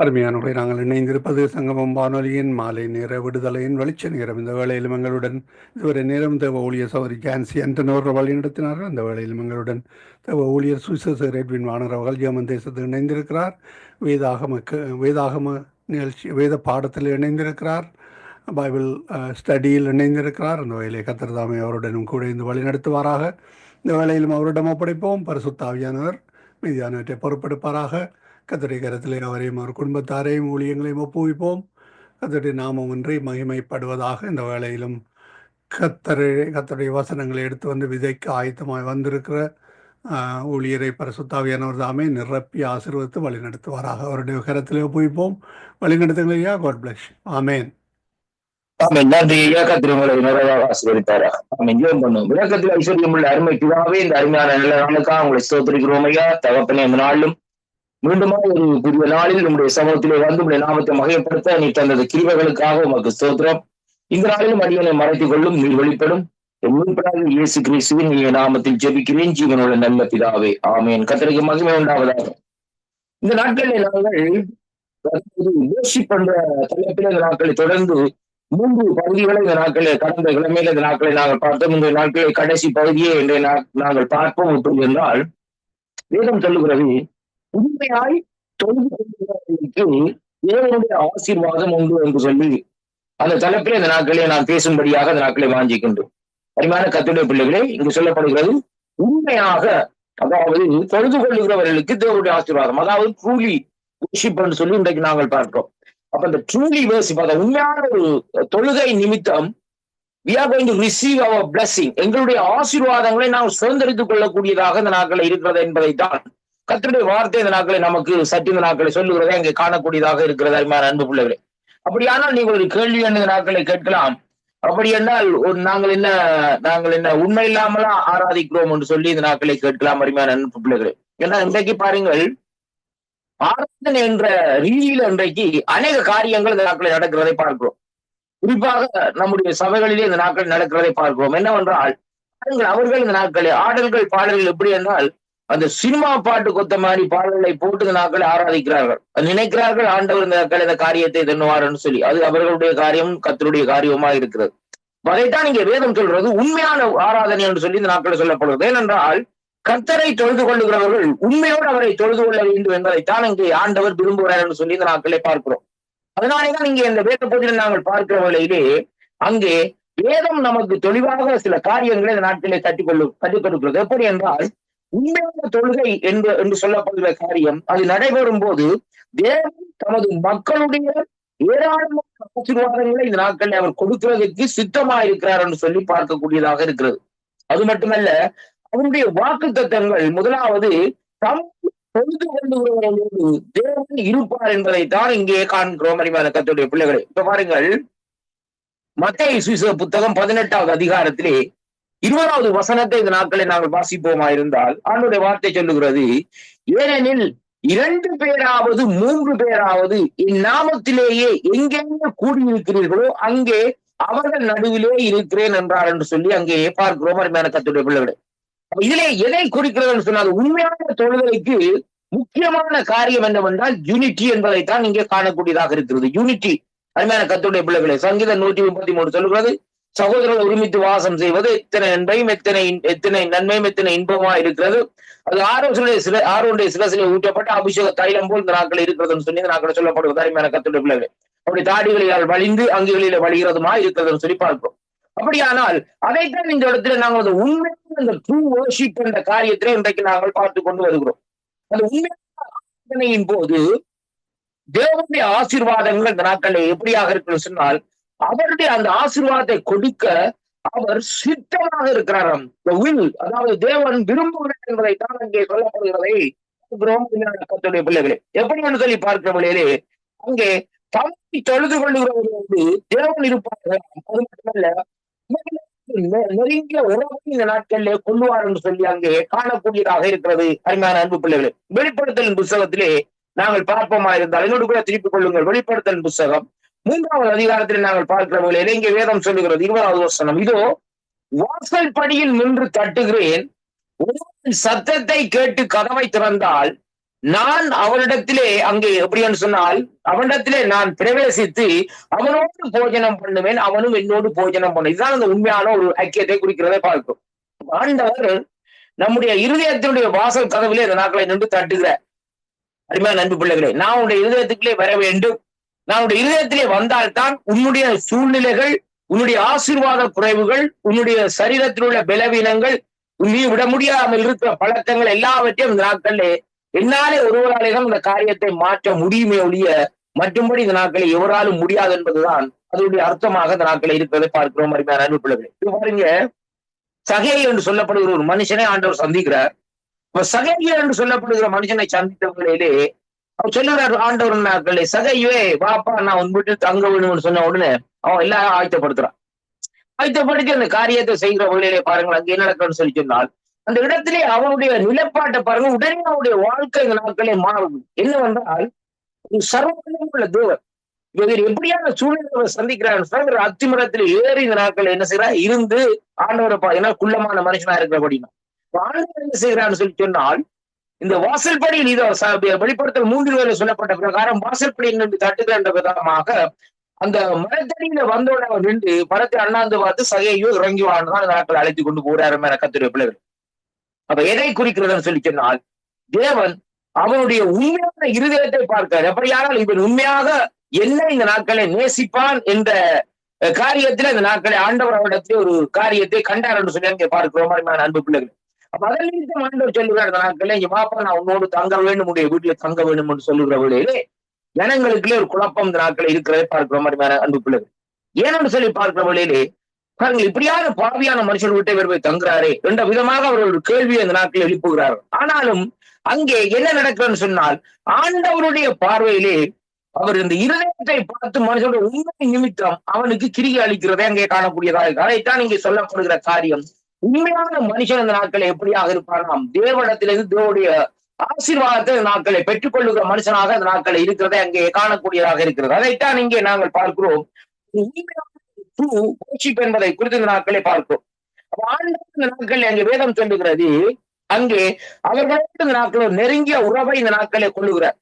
அருமையானவர்களை நாங்கள் இணைந்திருப்பது சங்கமம் வானொலியின் மாலை நேர விடுதலையின் வெளிச்ச நேரம். இந்த வேளையிலும் எங்களுடன் இதுவரை நேரம் தேவ ஊழியர் சௌரி ஜான்சி அண்டனோர் வழிநடத்தினார்கள். அந்த வேளையிலும் எங்களுடன் தேவ ஊழியர் சுவிசேஷர் எட்வின் வாணர் அவர்கள் ஜெர்மன் தேசத்தில் இணைந்திருக்கிறார். வேதாகம நிகழ்ச்சி வேத பாடத்தில் இணைந்திருக்கிறார். பைபிள் ஸ்டடியில் இணைந்திருக்கிறார். அந்த வேலையை கத்திரதாமை அவருடனும் கூட இந்த வழி நடத்துவாராக. இந்த வேளையிலும் அவரிடம் ஒப்படைப்போம். பரிசுத்த ஆவியானவர் மீதியானவற்றை பொறுப்பெடுப்பாராக. கர்த்தருடைய கரத்திலே அவரையும் அவர் குடும்பத்தாரையும் ஊழியங்களையும் ஒப்புவிப்போம். கர்த்தருடைய நாமம் ஒன்றே மகிமைப்படுவதாக. இந்த வேளையிலும் கர்த்தருடைய வசனங்களை எடுத்து வந்து விதைக்க ஆயத்தமாய் வந்திருக்கிற ஊழியரை பரிசுத்தாவியானவர் தாமே நிரப்பி ஆசீர்வதித்து வழிநடத்துவாராக. அவருடைய கரத்திலே ஒப்புவிப்போம். வழிநடத்துங்கள் ஐயா. God bless. ஆமேன். ஆமென். நன்றி ஐயா. கர்த்தர் உங்களை நிறைவாக ஆசீர்வதிப்பாரா. ஆமென். ஜெபம் பண்ணுவோம். விளக்கத்தில் ஐஸ்வர்யம் உள்ள அருமை பிதாவே, இந்த அருமையான நல்ல நாளுக்காக உங்களை ஸ்தோத்திரிக்கிறோம் ஐயா. தகப்பனே, இந்த நாளிலும் மீண்டுமா ஒரு புதிய நாளில் நம்முடைய சமூகத்திலே வந்து உடைய நாமத்தை மகிமைப்படுத்த நீ தந்தது கிருபைகளுக்காக உமக்கு ஸ்தோத்திரம். இந்த நாளிலும் அடியனை மறைத்துக் கொள்ளும், நீர் வெளிப்படும் மீட்பராக இயேசு கிறிஸ்துவின் நீ நாமத்தில் ஜெபிக்கிறேன் ஜீவனுள்ள நல்ல பிதாவே. ஆமென். கர்த்தருக்கு மகிமை உண்டாவதாக. இந்த நாட்களில் நாங்கள் worship பண்ற தலைப்பில் இந்த நாட்களை தொடர்ந்து 3 பகுதிகளை இந்த நாட்களை கடந்த கிழமையில இந்த நாட்களை நாங்கள் பார்த்தோம். இந்த நாட்களை கடைசி பகுதியே என்று நாங்கள் பார்ப்போம். எப்படி என்றால், வேதம் சொல்லுகிறது, உண்மையாய் தொழுது கொள்கிறவர்களுக்கு தேவனுடைய ஆசீர்வாதம் உண்டு என்று சொல்லி அந்த தலைப்பில் இந்த நாட்களை நான் பேசும்படியாக அந்த நாட்களை வாஞ்சிக்கின்றோம். அருமையான கர்த்தருடைய பிள்ளைகளே, இங்கு சொல்லப்படுகிறது உண்மையாக, அதாவது தொழுது கொள்ளுகிறவர்களுக்கு தேவனுடைய ஆசீர்வாதம், அதாவது ட்ரூலி வர்ஷிப் என்று சொல்லி இன்றைக்கு நாங்கள் பார்க்கிறோம். அப்ப இந்த ட்ரூலி வர்ஷிப், அதாவது உண்மையான ஒரு தொழுகை நிமித்தம் we are going to receive our blessing, எங்களுடைய ஆசீர்வாதங்களை நாம் சுதந்திரித்துக் கொள்ளக்கூடியதாக இந்த நாட்களை இருக்கிறது என்பதைத்தான் கர்த்தருடைய வார்த்தை இந்த நாட்களை நமக்கு சற்று இந்த நாட்களை சொல்லுகிறதை அங்கே காணக்கூடியதாக இருக்கிறது. அருமையான அன்பு பிள்ளைகளே, அப்படியானால் நீங்கள் ஒரு கேள்வி என்ற நாட்களை கேட்கலாம். அப்படி என்றால் நாங்கள் என்ன உண்மை இல்லாமலா ஆராதிக்கிறோம் என்று சொல்லி இந்த நாட்களை கேட்கலாம். அருமையான அன்பு பிள்ளைகளே, ஏன்னா இன்றைக்கு பாருங்கள், ஆராதனை என்ற ரீதியில் இன்றைக்கு அநேக காரியங்கள் இந்த நாட்களில் நடக்கிறதை பார்க்கிறோம். குறிப்பாக நம்முடைய சபைகளிலே இந்த நாட்கள் நடக்கிறதை பார்க்கிறோம். என்னவென்றால், அவர்கள் இந்த நாட்களில் ஆடல்கள் பாடல்கள் எப்படி என்றால், அந்த சினிமா பாட்டு கொத்த மாதிரி பாடல்களை போட்டு இந்த நாட்களை ஆராதிக்கிறார்கள். நினைக்கிறார்கள் ஆண்டவர் இந்த நாட்கள் இந்த காரியத்தை தன்னுவார்னு சொல்லி. அது அவர்களுடைய காரியம், கர்த்தருடைய காரியமா இருக்கிறது. அதைத்தான் இங்கே வேதம் சொல்றது உண்மையான ஆராதனை என்று சொல்லி இந்த நாட்களில் சொல்லப்படுகிறது. ஏனென்றால், கர்த்தரை தொழுது கொள்ளுகிறவர்கள் உண்மையோடு அவரை தொழுது கொள்ள வேண்டும் என்பதைத்தான் இங்கே ஆண்டவர் விரும்புகிறார் என்று சொல்லி இந்த நாட்களை பார்க்கிறோம். அதனாலேதான் இங்கே இந்த வேத பகுதியில் நாங்கள் பார்க்கிற வேளையிலே அங்கே வேதம் நமக்கு தெளிவாக சில காரியங்களை இந்த நாட்களிலே கற்றுக் கொடுக்கிறது. எப்படி என்றால், உண்மையான தொழுகை என்று சொல்லப்படுகிற காரியம் அது நடைபெறும் போது தேவன் தமது மக்களுடைய ஏராளமான ஆசீர்வாதங்களை இந்த நாட்களில் அவர் கொடுக்கிறதுக்கு சித்தமா இருக்கிறார் என்று சொல்லி பார்க்கக்கூடியதாக இருக்கிறது. அது மட்டுமல்ல, அவருடைய வாக்குத்தத்தங்கள் முதலாவது தொழுது கொள்ளுகிறவர்களோடு தேவன் இருப்பார் என்பதைத்தான் இங்கே காண்கிறோம். அருமையான கர்த்தருடைய பிள்ளைகளே, இப்ப பாருங்கள், மத்தேயு சுவிசேஷ புத்தகம் 18வது அதிகாரத்திலே 20வது வசனத்தை இந்த நாட்களை நாங்கள் வாசிப்போமா இருந்தால், ஆண்டவருடைய வார்த்தை சொல்லுகிறது, ஏனெனில் 2 பேராவது 3 பேராவது இந்நாமத்திலேயே எங்கெங்கே கூடியிருக்கிறீர்களோ அங்கே அவர்கள் நடுவிலே இருக்கிறேன் என்றார் என்று சொல்லி அங்கே பார்க்கிறோம். அருமையான கர்த்தருடைய பிள்ளைகளே, இதிலே எதை குறிக்கிறது சொன்னால், உண்மையான தொழுகைக்கு முக்கியமான காரியம் என்னவென்றால் யூனிட்டி என்பதைத்தான் இங்கே காணக்கூடியதாக இருக்கிறது. யூனிட்டி. அருமையான கர்த்தருடைய பிள்ளைகளே, சங்கீதம் 133 சொல்லுகிறது, சகோதரர்கள் ஒருமித்து வாசம் செய்வது எத்தனை நன்மையும் எத்தனை நன்மையும் எத்தனை இன்பமா இருக்கிறது. அது ஆரோனுடைய சிரசிலே ஊற்றப்பட்ட அபிஷேக தைலம் போல் இந்த நாட்கள் இருக்கிறதுன்னு சொல்லி இந்த நாட்கள் சொல்லப்படுவது. அருமையான கர்த்தருடைய பிள்ளைகளே, அப்படி தாடிகளில் வழிந்து அங்குகளில வழிகிறதுமா இருக்கிறதுன்னு சொல்லி பார்க்கிறோம். அப்படியானால் அதைத்தான் இந்த இடத்துல நாங்கள் உண்மையான அந்த ட்ரூ வர்ஷிப் என்ற காரியத்திலே இன்றைக்கு நாங்கள் பார்த்து கொண்டு வருகிறோம். அந்த உண்மையான போது தேவனுடைய ஆசீர்வாதங்கள் இந்த நாட்களில் எப்படியாக இருக்குன்னு சொன்னால், அவருடைய அந்த ஆசீர்வாதத்தை கொடுக்க அவர் சித்தமாக இருக்கிறாராம். அதாவது தேவன் விரும்புகிறார் என்பதைத்தான் அங்கே சொல்லப்படுகிறதை கர்த்தருடைய பிள்ளைகளே, எப்படி என்று சொல்லி பார்க்கிற வழியிலே அங்கே தம்மை தொழுது கொள்ளுகிறவர்களோடு தேவன் இருப்பார்கள். அது மட்டுமல்ல, நெருங்கிய உறவை இந்த நாட்களிலே கொள்ளுவார் என்று சொல்லி அங்கே காணக்கூடியதாக இருக்கிறது. அருமையான அன்பு பிள்ளைகளே, வெளிப்படுத்தலின் புத்தகத்திலே நாங்கள் பார்ப்போமா இருந்தால் என்னோடு கூட திருப்பிக் கொள்ளுங்கள். வெளிப்படுத்தலின் புத்தகம் 3வது அதிகாரத்தில் நாங்கள் பார்க்கிற வேளையிலே இங்கே வேதம் சொல்லுகிறது 20வது வசனம், இதோ வாசல் படியில் நின்று தட்டுகிறேன், சத்தத்தை கேட்டு கதவை திறந்தால் நான் அவனிடத்திலே அங்கே எப்படின்னு சொன்னால் அவனிடத்திலே நான் பிரவேசித்து அவனோடு போஜனம் பண்ணுவேன், அவனும் என்னோடு போஜனம் பண்ணுவேன். இதுதான் அந்த உண்மையான ஒரு ஐக்கியத்தை குறிக்கிறதை பார்க்கும். ஆண்டவர் நம்முடைய இருதயத்தினுடைய வாசல் கதவிலே இந்த நாட்களை நின்று தட்டுகிறார். அருமையான அன்பு பிள்ளைகளே, நான் உன்னுடைய இருதயத்துக்குள்ளே வர வேண்டும். நான் உன்னுடைய இருதயத்திலே வந்தால்தான் உன்னுடைய சூழ்நிலைகள், உன்னுடைய ஆசீர்வாத குறைவுகள், உன்னுடைய சரீரத்தில் உள்ள பலவீனங்கள், நீ விட முடியாமல் இருக்கிற பழக்கங்கள் எல்லாவற்றையும் இந்த நாட்களிலே என்னாலே ஒருவராலே தான் இந்த காரியத்தை மாற்ற முடியுமே ஒழிய மற்றும்படி இந்த நாட்களை எவராலும் முடியாது என்பதுதான் அதனுடைய அர்த்தமாக இந்த நாட்களை இருக்கிறதை பார்க்கிறோம். அருமையான அன்பு பிள்ளைகளே, பாருங்க, சகேயு என்று சொல்லப்படுகிற ஒரு மனுஷனை ஆண்டவர் சந்திக்கிறார். இப்ப சகேயு என்று சொல்லப்படுகிற மனுஷனை சந்தித்தவர்களிலே அவர் சொல்லுகிறார், ஆண்டவர் நாட்களே, சகேயுவே வாப்பா, நான் உன் வீட்டில் தங்க வேணும்னு சொன்ன உடனே அவன் எல்லாரும் ஆயத்தப்படுத்துறான். ஆயத்தப்படுத்தி அந்த காரியத்தை செய்கிற வழியிலே பாருங்கள் அங்கே என்ன நடக்கும்னு சொல்லி சொன்னால், அந்த இடத்திலே அவனுடைய நிலப்பாட்டை பாருங்க, உடனே அவனுடைய வாழ்க்கை இந்த நாட்களே மாறுது. என்னவென்றால், ஒரு சர்வவல்லமையுள்ள தேவன் இவர் எப்படியான சூழ்நிலை சந்திக்கிறார், அத்திமரத்தில் ஏறி இந்த நாட்கள் என்ன செய்யறா இருந்து ஆண்டவரை ஏன்னா குள்ளமான மனுஷனா இருக்கிறபடினா ஆண்டவர் என்ன செய்கிறான்னு சொல்லி சொன்னால், இந்த வாசல்படியில் இதை வெளிப்படுத்தல் 3 சொல்லப்பட்ட பிரகாரம் வாசல்படி நின்று தட்டுகிற என்ற விதமாக அந்த மரத்தடியில வந்தோட அவர் நின்று மரத்தை அண்ணாந்து பார்த்து சகையோ இறங்கி வாழ்ந்தான் அந்த நாட்கள் அழைத்து கொண்டு போறாரு கத்துடைய பிள்ளைகள். அப்ப எதை குறிக்கிறதுன்னு சொல்லி சொன்னால், தேவன் அவனுடைய உண்மையான இருதயத்தை பார்க்கிறார். எப்படியானால் இவன் உண்மையாக என்ன இந்த நாட்களை நேசிப்பான் என்ற காரியத்தில் இந்த நாட்களை ஆண்டவர் அவரிடத்திலே ஒரு காரியத்தை கண்டார் என்று சொல்லி அங்கே பார்க்கிறோம். அன்பு பிள்ளைகள், அப்ப அதன் நிமித்தம் ஆண்டவர் சொல்லுகிறார், இந்த நாட்களே இங்க பாப்பா நான் உன்னோடு தங்க வேண்டும், உடைய வீட்டுல தங்க வேண்டும் என்று சொல்லுகிற வேளையிலே ஜனங்களுக்குள்ளே ஒரு குழப்பம் இந்த நாட்களை இருக்கிறதை பார்க்கிறோம். அன்பு பிள்ளைகள், ஏன்னு சொல்லி பார்க்கிற வேளையிலே பாருங்கள், இப்படியான பாவியான மனுஷன் வீட்டை போய் தங்குறாரே என்ற விதமாக அவர்கள் ஒரு கேள்வியை இந்த நாட்களில் எழுப்புகிறார்கள். ஆனாலும் அங்கே என்ன நடக்குதுன்னு சொன்னால், ஆண்டவருடைய பார்வையிலே அவர் இந்த இருதயத்தை பார்த்து மனுஷனுடைய உண்மை நிமித்தம் அவனுக்கு கிரியை அளிக்கிறதை அங்கே காணக்கூடியதாக இருக்கு. அதைத்தான் இங்கே சொல்லப்படுகிற காரியம். உண்மையான மனுஷன் இந்த நாட்களை எப்படியாக இருப்பாராம், தேவனிடத்திலிருந்து தேவனுடைய ஆசீர்வாதத்தை நாட்களை பெற்றுக் கொள்ளுகிற மனுஷனாக அந்த நாட்களை இருக்கிறதை அங்கே காணக்கூடியதாக இருக்கிறது. அதைத்தான் இங்கே நாங்கள் பார்க்கிறோம். என்பதை குறித்து இந்த நாட்களை பார்க்கிறோம். ஆண்டவர் நாட்கள் அங்கே வேதம் சொல்லுகிறது, அங்கே அவர்களோடு இந்த நாட்கள் நெருங்கிய உறவை இந்த நாட்களை கொள்ளுகிறார்.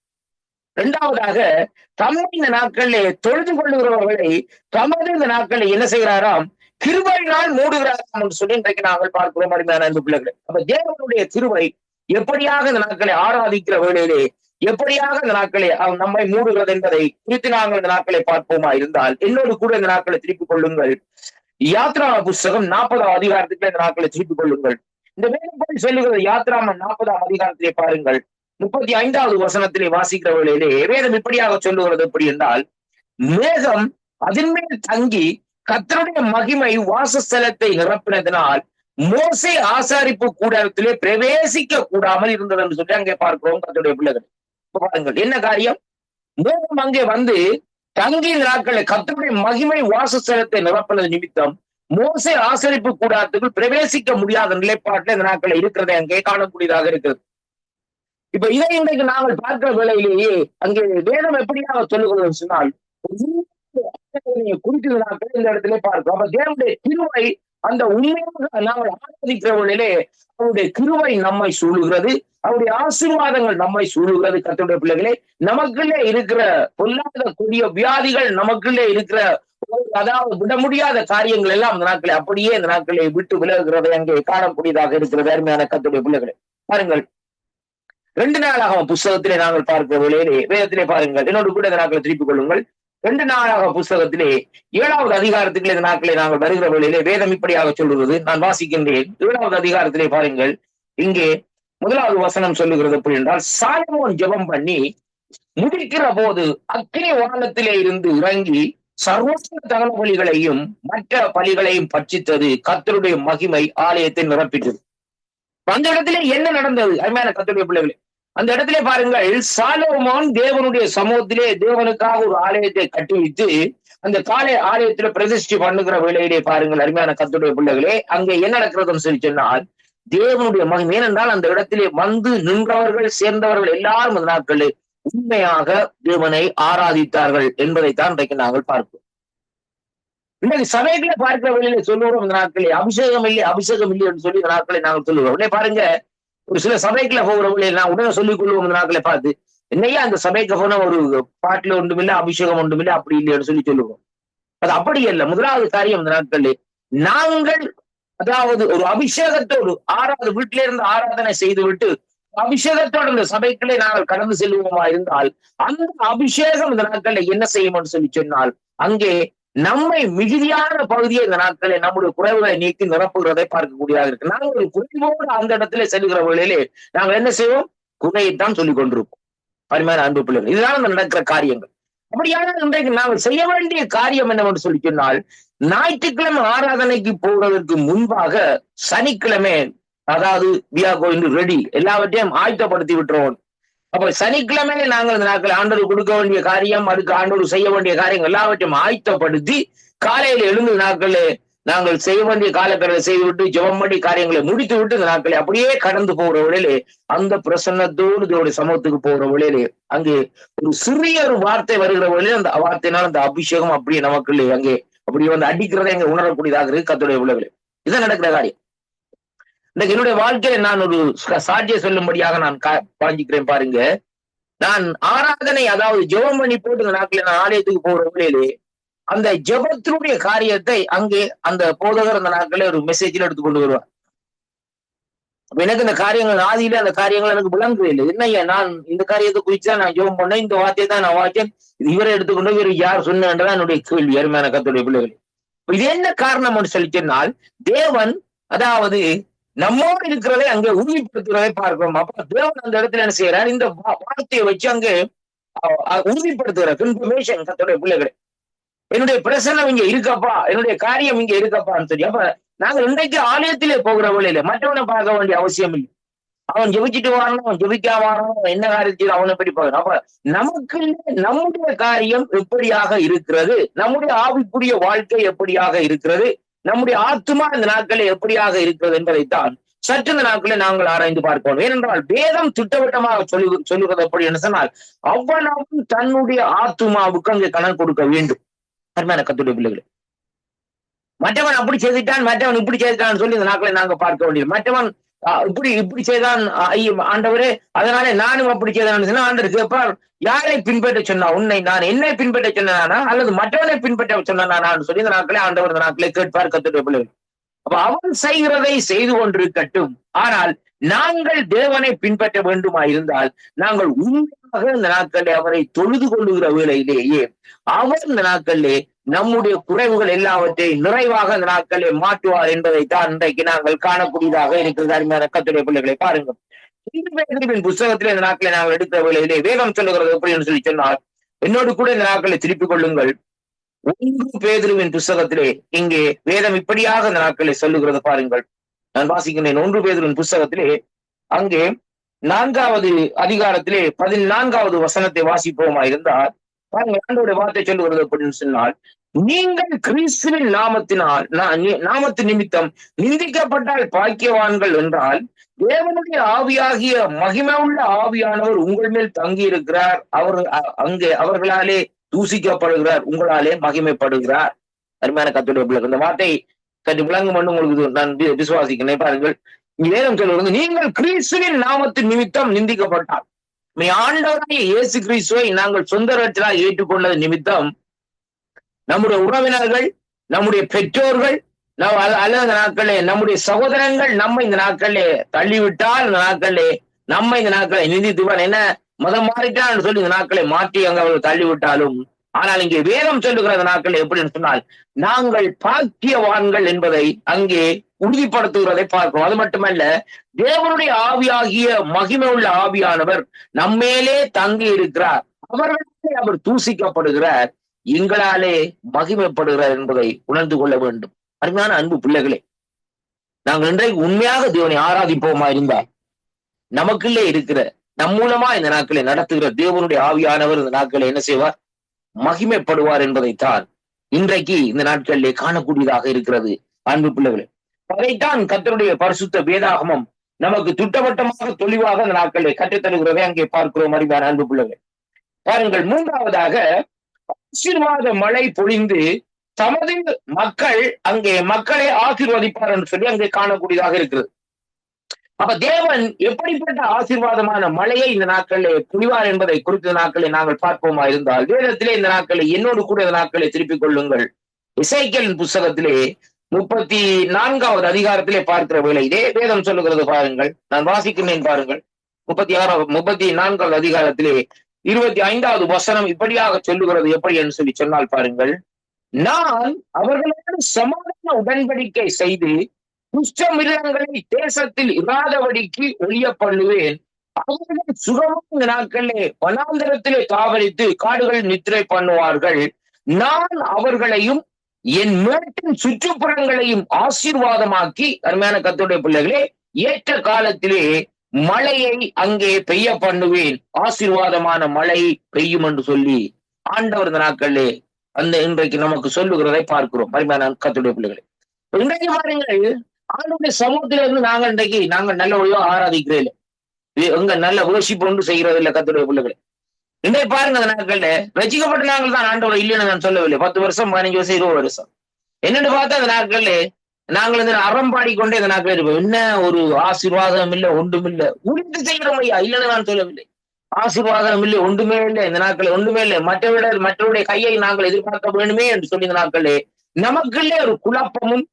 இரண்டாவதாக தம்மை இந்த நாட்களிலே தொழுது கொள்ளுகிறவர்களை தமது இந்த நாட்களை என்ன செய்கிறாராம், கிருபையினால் மூடுகிறாராம் என்று சொல்லி இன்றைக்கு நாங்கள் பார்க்கிறோம். அன்பு பிள்ளைகளை, அப்ப தேவனுடைய கிருபை எப்படியாக இந்த நாட்களை ஆராதிக்கிற வேளையிலே எப்படியாக இந்த நாட்களை நம்மை மூடுகிறது என்பதை குறித்து நாங்கள் இந்த நாட்களை பார்ப்போமா இருந்தால், என்னோடு கூட இந்த நாட்களை திருப்பிக் கொள்ளுங்கள். யாத்ரா புஸ்தகம் 40ஆம் அதிகாரத்துக்கு இந்த நாட்களை திருப்பிக் கொள்ளுங்கள். இந்த வேதப்படி சொல்லுகிற யாத்ராமன் 40ஆம் அதிகாரத்திலே பாருங்கள், 35வது வசனத்திலே வாசிக்கிற வேளையிலே வேதம் இப்படியாக சொல்லுகிறது. எப்படி என்றால், மேகம் அதன் மேல் தங்கி கர்த்தருடைய மகிமை வாசஸ்தலத்தை நிரப்பினதினால் மோசே ஆசாரிப்பு கூடாரத்திலே பிரவேசிக்க கூடாமல் இருந்தது என்று சொல்லி அங்கே பார்க்கிறோம். கர்த்தருடைய பிள்ளைகள், பாருங்கள் என்ன காரியம், மேகம் அங்கே வந்து தங்கி நாட்களை கர்த்தருடைய மகிமை வாசஸ்தலத்தை நிரப்பினது நிமித்தம் மோசே ஆசரிப்பு கூடாரத்துக்குள் பிரவேசிக்க முடியாத நிலைப்பாட்டில் இந்த நாட்களை இருக்கிறதை அங்கே காணக்கூடியதாக இருக்கிறது. இப்ப இதை இன்றைக்கு நாங்கள் பார்க்கிற வேளையிலேயே அங்கே வேதம் எப்படியாக சொல்லுகிறது சொன்னால், குறித்த நாட்கள் இந்த இடத்திலே பார்க்கிறோம். அப்ப தேவனுடைய கிருபை அந்த உண்மையாக நாங்கள் ஆராதிக்கிற வேளையிலே அவருடைய கிருபை நம்மை சூழுகிறது, அவருடைய ஆசீர்வாதங்கள் நம்மை சூழுகிறது. கர்த்தருடைய பிள்ளைகளே, நமக்குள்ளே இருக்கிற பொல்லாத கொடிய வியாதிகள், நமக்குள்ளே இருக்கிற அதாவது விட முடியாத காரியங்கள் எல்லாம் இந்த நாட்களை அப்படியே இந்த நாட்களை விட்டு விலகுகிறதை அங்கே காணக்கூடியதாக இருக்கிறது. அருமையான கர்த்தருடைய பிள்ளைகளே, பாருங்கள் 2 நாளாகமம் புஸ்தகத்திலே நாங்கள் பார்க்கிற வேளையிலே வேதத்திலே பாருங்கள், என்னோடு கூட இந்த நாட்களை திருப்பிக் கொள்ளுங்கள். 2 நாளாகம புஸ்தகத்திலே 7வது அதிகாரத்துக்குள்ளே இந்த நாட்களை நாங்கள் வருகிற வேளையிலே வேதம் இப்படியாக சொல்லுகிறது. நான் வாசிக்கின்றேன். 7வது அதிகாரத்திலே பாருங்கள், இங்கே 1வது வசனம் சொல்லுகிறது எப்படி என்றால், சாலமோன் ஜெபம் பண்ணி முடிக்கிற போது அக்கினி வானத்திலே இருந்து இறங்கி சர்வஸ்வ தகன பலிகளையும் மற்ற பலிகளையும் பட்சித்தது, கர்த்தருடைய மகிமை ஆலயத்தை நிரப்பிட்டது. அந்த இடத்திலே என்ன நடந்தது? அருமையான கர்த்தருடைய பிள்ளைகளே, அந்த இடத்திலே பாருங்கள், சாலமோன் தேவனுடைய சமூகத்திலே தேவனுக்காக ஒரு ஆலயத்தை கட்டி வைத்து அந்த காலை ஆலயத்துல பிரதிஷ்டை பண்ணுகிற வேளையிலே பாருங்கள், அருமையான கர்த்தருடைய பிள்ளைகளே, அங்கே என்ன நடக்கிறதுன்னு சொல்லி சொன்னால் தேவனுடைய மகிமை. ஏனென்றால் அந்த இடத்திலே வந்து நின்றவர்கள் சேர்ந்தவர்கள் எல்லாரும் அந்த நாட்களில் உண்மையாக தேவனை ஆராதித்தார்கள் என்பதைத்தான் இன்றைக்கு நாங்கள் பார்ப்போம். இன்றைக்கு சபைகளை பார்க்கிற வேளையிலே சொல்லுவோம், இந்த நாட்களே அபிஷேகம் இல்லை என்று சொல்லி இந்த நாட்களை நாங்கள் சொல்லுவோம். உடனே பாருங்க, ஒரு சில சபைக்குள்ள போகிறவங்களே நான் உடனே சொல்லிக் கொள்வோம் நாட்களை பார்த்து, என்னையா அந்த சபைக்கு போனா ஒரு பாட்டுல ஒன்றுமில்லை, அபிஷேகம் ஒன்றுமில்லை, அப்படி இல்லைன்னு சொல்லுவோம். அது அப்படி அல்ல. முதலாவது காரியம் இந்த நாட்களில் நாங்கள் அதாவது ஒரு அபிஷேகத்தோடு வீட்டில இருந்து ஆராதனை செய்துவிட்டு அபிஷேகத்தோடு இந்த சபைக்குள்ளே நாங்கள் கடந்து செல்வோமா இருந்தால் அந்த அபிஷேகம் இந்த நாட்களில் என்ன செய்யும் சொல்லி சொன்னால் அங்கே நம்மை மிகுதியான பகுதியை இந்த நாட்களில் நம்முடைய குறைவுகளை நீக்கி நிரப்புகிறதை பார்க்கக்கூடியதாக இருக்கு. நாங்கள் ஒரு குறைவோடு அந்த இடத்துல செல்கிற வேளையிலே நாங்கள் என்ன செய்வோம்? குறையைத்தான் சொல்லிக் கொண்டிருப்போம். அருமையான அன்பு பிள்ளைகள், இதுதான் நடக்கிற காரியங்கள். அப்படியான இன்றைக்கு நாங்கள் செய்ய வேண்டிய காரியம் என்னவென்று சொல்லி சொன்னால், ஞாயிற்றுக்கிழமை ஆராதனைக்கு போவதற்கு முன்பாக சனிக்கிழமை அதாவது we are going to ready எல்லாவற்றையும் ஆயத்தப்படுத்தி விட்டுறோம். அப்ப சனிக்கிழமை நாங்கள் இந்த நாட்கள் ஆண்டவர் கொடுக்க வேண்டிய காரியம், அதுக்கு ஆண்டவர் செய்ய வேண்டிய காரியங்கள் எல்லாவற்றையும் ஆயத்தப்படுத்தி காலையில எழுந்து நாட்களே நாங்கள் செய்ய வேண்டிய காலக்கடலை செய்துவிட்டு ஜெபம் பண்ணி காரியங்களை முடித்து விட்டு இந்த நாட்களை அப்படியே கடந்து போகிற வேளையிலே அந்த பிரசன்னத்தோடு இதோட சமூகத்துக்கு போகிற வேளையிலே அங்கே ஒரு சிறிய ஒரு வார்த்தை வருகிற வேளையிலே அந்த வார்த்தையினால் அந்த அபிஷேகம் அப்படியே நமக்கு அங்கே அப்படியே வந்து அடிக்கிறதை அங்கே உணரக்கூடியதாக இருக்கு கர்த்தருடைய பிள்ளைகளே. இதான் நடக்கிற காரியம். இன்னைக்கு என்னுடைய வாழ்க்கையில நான் ஒரு சாட்சியை சொல்லும்படியாக நான் பாஞ்சிக்கிறேன் பாருங்க. நான் ஆராதனை அதாவது ஜெபம் பண்ணி போட்டு இந்த நாட்களில் நான் ஆலயத்துக்கு போகிற வேளையிலே அந்த ஜெபத்தினுடைய காரியத்தை அங்கே அந்த போதகர் அந்த நாட்களே ஒரு மெசேஜில் எடுத்து கொண்டு வருவார். அப்ப எனக்கு இந்த காரியங்கள் ஆதியில அந்த காரியங்கள் எனக்கு விளங்குவே இல்லை. என்னையா நான் இந்த காரியத்தை குறிச்சுதான் நான் ஜெபம் பண்ணேன், இந்த வார்த்தையை தான் நான் வாச்சேன், இது இவரை எடுத்துக்கொண்டு இவர் யார் சொன்னதான் என்னுடைய கேள்வி. அருமையான கர்த்தருடைய பிள்ளைகள், இது என்ன காரணம் சொல்லி சொன்னால் தேவன் அதாவது நம்மோடு இருக்கிறதை அங்கே உறுதிப்படுத்துவதை பார்க்கிறோம். அப்ப தேவன் அந்த இடத்துல என்ன செய்யறார்? இந்த வார்த்தையை வச்சு அங்கே உறுதிப்படுத்துகிறார். இன்ஃபர்மேஷன் கர்த்தருடைய பிள்ளைகளை, என்னுடைய பிரசன்னம் இங்க இருக்கப்பா, என்னுடைய காரியம் இங்க இருக்காப்பான்னு சொல்லி. அப்ப நாங்கள் இன்றைக்கு ஆலயத்திலே போகிற வழியில மற்றவனை பார்க்க வேண்டிய அவசியம் இல்லை. அவன் ஜெபிச்சுட்டு வாரணும், அவன் ஜெபிக்காம வாரணும், என்ன காரியத்தில் அவனை பற்றி பார்க்கணும். அப்ப நமக்கு நம்முடைய காரியம் எப்படியாக இருக்கிறது, நம்முடைய ஆவிக்குரிய வாழ்க்கை எப்படியாக இருக்கிறது, நம்முடைய ஆத்துமா இந்த நாட்களில் எப்படியாக இருக்கிறது என்பதைத்தான் சற்று இந்த நாட்களில் நாங்கள் ஆராய்ந்து பார்க்கணும். ஏனென்றால் வேதம் திட்டவட்டமாக சொல்லுவது எப்படி என்று சொன்னால் அவ்வளவும் தன்னுடைய ஆத்துமாவுக்கு அங்கே கணக்கு கொடுக்க வேண்டும். அருமையான கர்த்தருடைய பிள்ளைகளே, மற்றவன் அப்படி செய்துட்டான், மற்றவன் இப்படி செய்துட்டான்னு சொல்லி இந்த நாட்களை நாங்க பார்க்க வேண்டியது. மற்றவன் இப்படி செய்தான் ஆண்டவரே, அதனாலே நானும் அப்படி செய்தான் ஆண்டவர் கேட்பார், யாரை பின்பற்ற சொன்னா? உன்னை நான் என்னை பின்பற்ற சொன்னானா அல்லது மற்றவனை பின்பற்ற சொன்னானான்னு சொல்லி இந்த நாட்களே ஆண்டவர் இந்த நாட்களை கேட்பார் கர்த்தருடைய பிள்ளைகள். அப்ப அவன் செய்கிறதை செய்து கொண்டிருக்கட்டும், ஆனால் நாங்கள் தேவனை பின்பற்ற வேண்டுமா இருந்தால் நாங்கள் உண்மையாக இந்த நாட்களிலே அவரை தொழுது கொள்ளுகிற வேளையிலேயே அவர் இந்த நாட்களிலே நம்முடைய குறைவுகள் எல்லாவற்றையும் நிறைவாக இந்த நாட்களிலே மாற்றுவார் என்பதைத்தான் இன்றைக்கு நாங்கள் காணக்கூடியதாக இருக்கிறது. அருமையான கர்த்தருடைய பிள்ளைகளை பாருங்கள், புத்தகத்திலே இந்த நாட்களை நாங்கள் எடுக்கிற வேளையிலே வேதம் சொல்லுகிறது எப்படின்னு சொல்லி சொன்னால், என்னோடு கூட இந்த நாட்களை திருப்பிக் கொள்ளுங்கள். 1 பேதுருவின் புஸ்தகத்திலே இங்கே வேதம் இப்படியாக இந்த நாட்களை சொல்லுகிறது பாருங்கள். நான் வாசிக்கிறேன் 1 பேதுருவின் புஸ்தகத்திலே அங்கே 4வது அதிகாரத்திலே 14வது வசனத்தை வாசிப்போமா இருந்தால் பாருங்கள், ஆண்டவருடைய வார்த்தை சொல்லுகிறது அப்படின்னு சொன்னால், நீங்கள் கிறிஸ்துவின் நாமத்து நிமித்தம் நிந்திக்கப்பட்டால் பாக்கியவான்கள் என்றால் தேவனுடைய ஆவியாகிய மகிமையுள்ள ஆவியானவர் உங்கள் மேல் தங்கி இருக்கிறார், அங்கே அவர்களாலே தூசிக்கப்படுகிறார், உங்களாலே மகிமைப்படுகிறார். அருமையான கர்த்தருடைய பிள்ளைகள், இந்த வார்த்தை கட்டி விளங்கும் பண்ணு உங்களுக்கு நான் விசுவாசிக்கிறேன். பாருங்கள், வேதம் சொல்லுவது நீங்கள் கிறிஸ்துவின் நாமத்தின் நிமித்தம் நிந்திக்கப்பட்டால், ஆண்டவராகிய இயேசு கிறிஸ்துவை நாங்கள் சொந்த ரட்சகராக ஏற்றுக்கொண்டது நிமித்தம் நம்முடைய உறவினர்கள், நம்முடைய பெற்றோர்கள் அல்லது இந்த நாட்களே நம்முடைய சகோதரங்கள் நம்மை இந்த நாட்களே தள்ளிவிட்டால் இந்த நாட்களே நம்மை இந்த நாட்களை நிந்தித்துவான், என்ன மதம் மாறிட்டான்னு சொல்லி இந்த நாட்களை மாற்றி அங்க அவர்கள் தள்ளிவிட்டாலும், ஆனால் இங்கே வேதம் சொல்லுகிற நாட்கள் எப்படின்னு சொன்னால் நாங்கள் பாக்கியவான்கள் என்பதை அங்கே உறுதிப்படுத்துகிறதை பார்க்கிறோம். அது மட்டுமல்ல, தேவனுடைய ஆவியாகிய மகிமை உள்ள ஆவியானவர் நம்மேலே தங்கி இருக்கிறார், அவர்களாலே அவர் தூசிக்கப்படுகிறார், எங்களாலே மகிமைப்படுகிறார் என்பதை உணர்ந்து கொள்ள வேண்டும். அருமையான அன்பு பிள்ளைகளே, நாங்கள் இன்றைக்கு உண்மையாக தேவனை ஆராதிப்போமா இருந்தால் நமக்குள்ளே இருக்கிற நம் மூலமா இந்த நாட்களை நடத்துகிற தேவனுடைய ஆவியானவர் இந்த நாட்களை என்ன செய்வார்? மகிமைப்படுவார் என்பதைத்தான் இன்றைக்கு இந்த நாட்களிலே காணக்கூடியதாக இருக்கிறது. அன்பு பிள்ளைகளே, அதைத்தான் கர்த்தருடைய பரிசுத்த வேதாகமம் நமக்கு திட்டவட்டமாக தெளிவாக இந்த நாட்களிலே கற்றுத்தருகிறதை அங்கே பார்க்கிறோம். அறிவான அன்பு பிள்ளைகளே, பாருங்கள், 3வதாக ஆசீர்வாத மழை பொழிந்து தமது மக்கள் அங்கே மக்களை ஆசீர்வதிப்பார் என்று சொல்லி அங்கே காணக்கூடியதாக இருக்கிறது. அப்ப தேவன் எப்படிப்பட்ட ஆசீர்வாதமான மழையை இந்த நாட்களிலே புரிவார் என்பதை குறித்த நாட்களை நாங்கள் பார்ப்போமா இருந்தால், வேதத்திலே இந்த நாட்களை என்னோடு கூட இந்த நாட்களை திருப்பிக் கொள்ளுங்கள். எசேக்கியேலின் புஸ்தகத்திலே 34வது அதிகாரத்திலே பார்க்கிற வேளை இதே வேதம் சொல்லுகிறது பாருங்கள். நான் வாசிக்கிறேன் பாருங்கள். 34வது அதிகாரத்திலே 25வது வசனம் இப்படியாக சொல்லுகிறது. எப்படி என்று சொல்லி சொன்னால் பாருங்கள், நான் அவர்களோடு சமாதான உடன்படிக்கை செய்து குஷ்டமிருகங்களை தேசத்தில் இராதபடிக்கு ஒழிய பண்ணுவேன். அவர்கள் சுகமான நாட்களிலே வனாந்தரத்திலே தாவரித்து காடுகள் நித்திரை பண்ணுவார்கள். நான் அவர்களையும் என் மேட்டின் சுற்றுப்புறங்களையும் ஆசீர்வாதமாக்கி, அருமையான கர்த்தருடைய பிள்ளைகளே, ஏற்ற காலத்திலே மழையை அங்கே பெய்ய பண்ணுவேன். ஆசீர்வாதமான மழை பெய்யும் என்று சொல்லி ஆண்டவர் இந்த நாட்களிலே அந்த இன்றைக்கு நமக்கு சொல்லுகிறதை பார்க்கிறோம். அருமையான கர்த்தருடைய பிள்ளைகளே, இன்றைக்கு பாருங்கள், ஆண்டவருடைய சமூகத்திலிருந்து நாங்கள் நல்ல ஒழிவா ஆராதிக்கிறேன், எங்க நல்ல worship ஒன்று செய்கிறது இல்லை. கர்த்தருடைய பிள்ளைகளே, இன்றைக்கு பாருங்க, அந்த நாட்கள்ல ரசிக்கப்பட்ட நாங்கள் தான் ஆண்டவர் இல்லைன்னு நான் சொல்லவில்லை. 10 வருஷம் 15 வருஷம் 20 வருஷம் என்னன்னு பார்த்தா அந்த நாட்கள்ல நாங்கள் வந்து அறம்பாடி கொண்டே இந்த நாட்கள் இருப்போம். என்ன ஒரு ஆசீர்வாதம் இல்லை, ஒன்றும் இல்லை. ஊழியத்தை செய்கிறோம் ஐயா, இல்லைன்னு நான் சொல்லவில்லை. ஆசீர்வாதம் இல்லை, ஒன்றுமே இல்லை. இந்த நாட்கள் ஒன்றுமே இல்லை. மற்றவருடைய கையை நாங்கள் எதிர்பார்க்க வேண்டுமே என்று சொல்லி இந்த நாட்களே நமக்குள்ளே ஒரு குழப்பமும்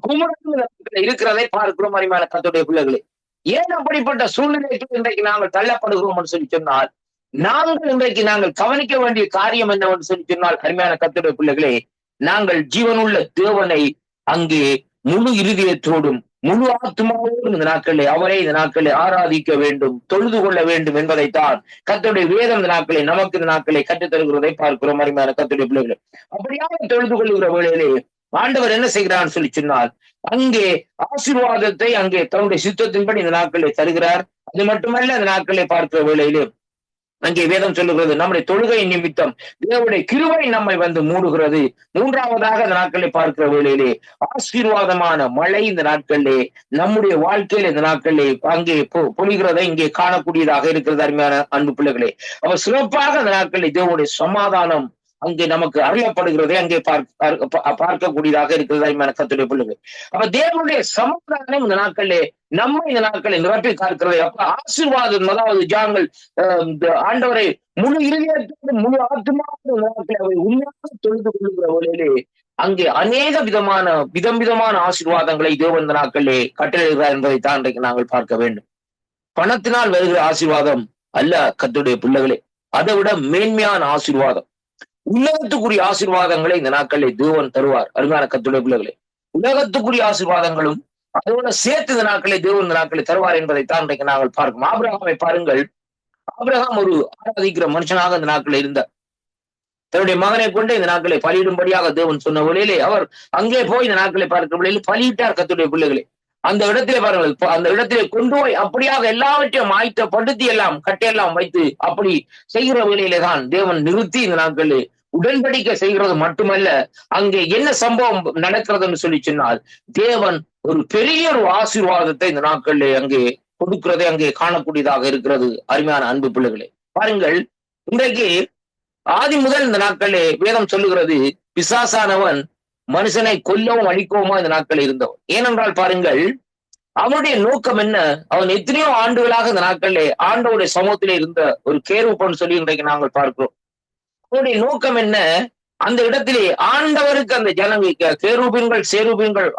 குமுறலும் இருக்கிறதை பார்க்கிறோம். அருமையான கர்த்தருடைய பிள்ளைகளே, ஏன் அப்படிப்பட்ட சூழ்நிலைக்கு இன்றைக்கு நாங்கள் தள்ளப்படுகிறோம் என்று சொல்லி சொன்னால், நாங்கள் கவனிக்க வேண்டிய காரியம் என்னவென்று சொல்லி சொன்னால், அருமையான கர்த்தருடைய பிள்ளைகளே, நாங்கள் ஜீவனுள்ள தேவனை அங்கே முழு இருதயத்தோடும் முழு ஆத்மாவோடும் இந்த நாட்களே அவரை இந்த நாட்களை ஆராதிக்க வேண்டும், தொழுது கொள்ள வேண்டும் என்பதைத்தான் கர்த்தருடைய வேதம் இந்த நாட்களை நமக்கு இந்த நாட்களை கற்றுத் தருகிறதை பார்க்கிறோம். அருமையான கர்த்தருடைய பிள்ளைகளே, அப்படியாக தொழுது கொள்ளுகிற வேளையிலே ஆண்டவர் என்ன செய்கிறான்னு சொல்லி சொன்னால், அங்கே ஆசீர்வாதத்தை அங்கே தன்னுடைய சித்தத்தின்படி இந்த நாட்களை தருகிறார். அது மட்டுமல்ல, அந்த நாட்களை பார்க்கிற வேளையிலே அங்கே வேதம் சொல்லுகிறது, நம்முடைய தொழுகை நிமித்தம் தேவனுடைய கிருபை நம்மை வந்து மூடுகிறது. மூன்றாவதாக இந்த நாட்களை பார்க்கிற வேளையிலே ஆசீர்வாதமான மழை இந்த நாட்களிலே நம்முடைய வாழ்க்கையில இந்த நாட்களிலே அங்கே பொழிகிறதை இங்கே காணக்கூடியதாக இருக்கிறது. அருமையான அன்பு பிள்ளைகளே, அவர் சிறப்பாக இந்த நாட்களில் தேவனுடைய சமாதானம் அங்கே நமக்கு அறியப்படுகிறதை அங்கே பார்க்கக்கூடியதாக இருக்கிறது. அருமையான கர்த்தருடைய பிள்ளைகள், அப்ப தேவனுடைய சமாதானம் இந்த நாட்களிலே நம்மை இந்த நாட்களை நிரப்பி காக்கிறதை, அப்ப ஆசீர்வாதம், அதாவது ஜாங்கள் ஆண்டவரை முழு இருதயத்தோடு முழு ஆத்மாவோடு நாட்களை அவை உண்மையாக தொழுது கொள்ளுகிற வேளையிலே அங்கே அநேக விதமான ஆசீர்வாதங்களை தேவன் இந்த நாட்களிலே கட்டளையிடுகிறார் என்பதைத்தான் இன்றைக்கு நாங்கள் பார்க்க வேண்டும். பணத்தினால் வருகிற ஆசீர்வாதம் அல்ல கர்த்தருடைய பிள்ளைகளே, அதை விட மேன்மையான ஆசீர்வாதம், உலகத்துக்குரிய ஆசீர்வாதங்களை இந்த நாட்களில் தேவன் தருவார். அருமையான கர்த்தருடைய பிள்ளைகளே, உலகத்துக்குரிய ஆசீர்வாதங்களும் அதோட சேர்த்து இந்த நாட்களை தேவன் இந்த நாட்களை தருவார் என்பதைத்தான் இன்றைக்கு நாங்கள் பார்க்கிறோம். ஆபிரகாமை பாருங்கள். ஆபிரகாம் ஒரு ஆராதிக்கிற மனுஷனாக இந்த நாட்களில் இருந்தார். தன்னுடைய மகனை கொண்டு இந்த நாட்களை பலியிடும்படியாக தேவன் சொன்ன வழியிலே அவர் அங்கே போய் இந்த நாட்களை பார்க்கிற வழியில் பலியிட்டார். கர்த்தருடைய பிள்ளைகளே, அந்த இடத்திலே பாருங்கள், அந்த இடத்திலே கொண்டு போய் அப்படியாக எல்லாவற்றையும் ஆயத்தப்படுத்தி எல்லாம் கட்டையெல்லாம் வைத்து அப்படி செய்கிற வேளையிலே தான் தேவன் நிறுத்தி இந்த நாட்களில் உடன்படிக்கை செய்கிறது மட்டுமல்ல, அங்கே என்ன சம்பவம் நடக்கிறதுன்னு சொல்லி சொன்னால், தேவன் ஒரு பெரிய ஒரு ஆசீர்வாதத்தை இந்த நாட்களிலே அங்கே கொடுக்கிறதை அங்கே காணக்கூடியதாக இருக்கிறது. அருமையான அன்பு பிள்ளைகளே, பாருங்கள், இன்றைக்கு ஆதி முதல் இந்த நாட்களிலே வேதம் சொல்லுகிறது, பிசாசானவன் மனுஷனை கொல்லவும் அழிக்கவுமா இந்த நாட்களில் இருந்தவன். ஏனென்றால் பாருங்கள், அவனுடைய நோக்கம் என்ன? அவன் எத்தனையோ ஆண்டுகளாக இந்த நாட்களிலே ஆண்டவருடைய சமூகத்திலே இருந்த ஒரு கேருப்பன்னு சொல்லி இன்றைக்கு நாங்கள் பார்க்கிறோம். அவனுடைய நோக்கம் என்ன? அந்த இடத்திலே ஆண்டவருக்கு அந்த கேருபீன்கள் சேருபீன்கள்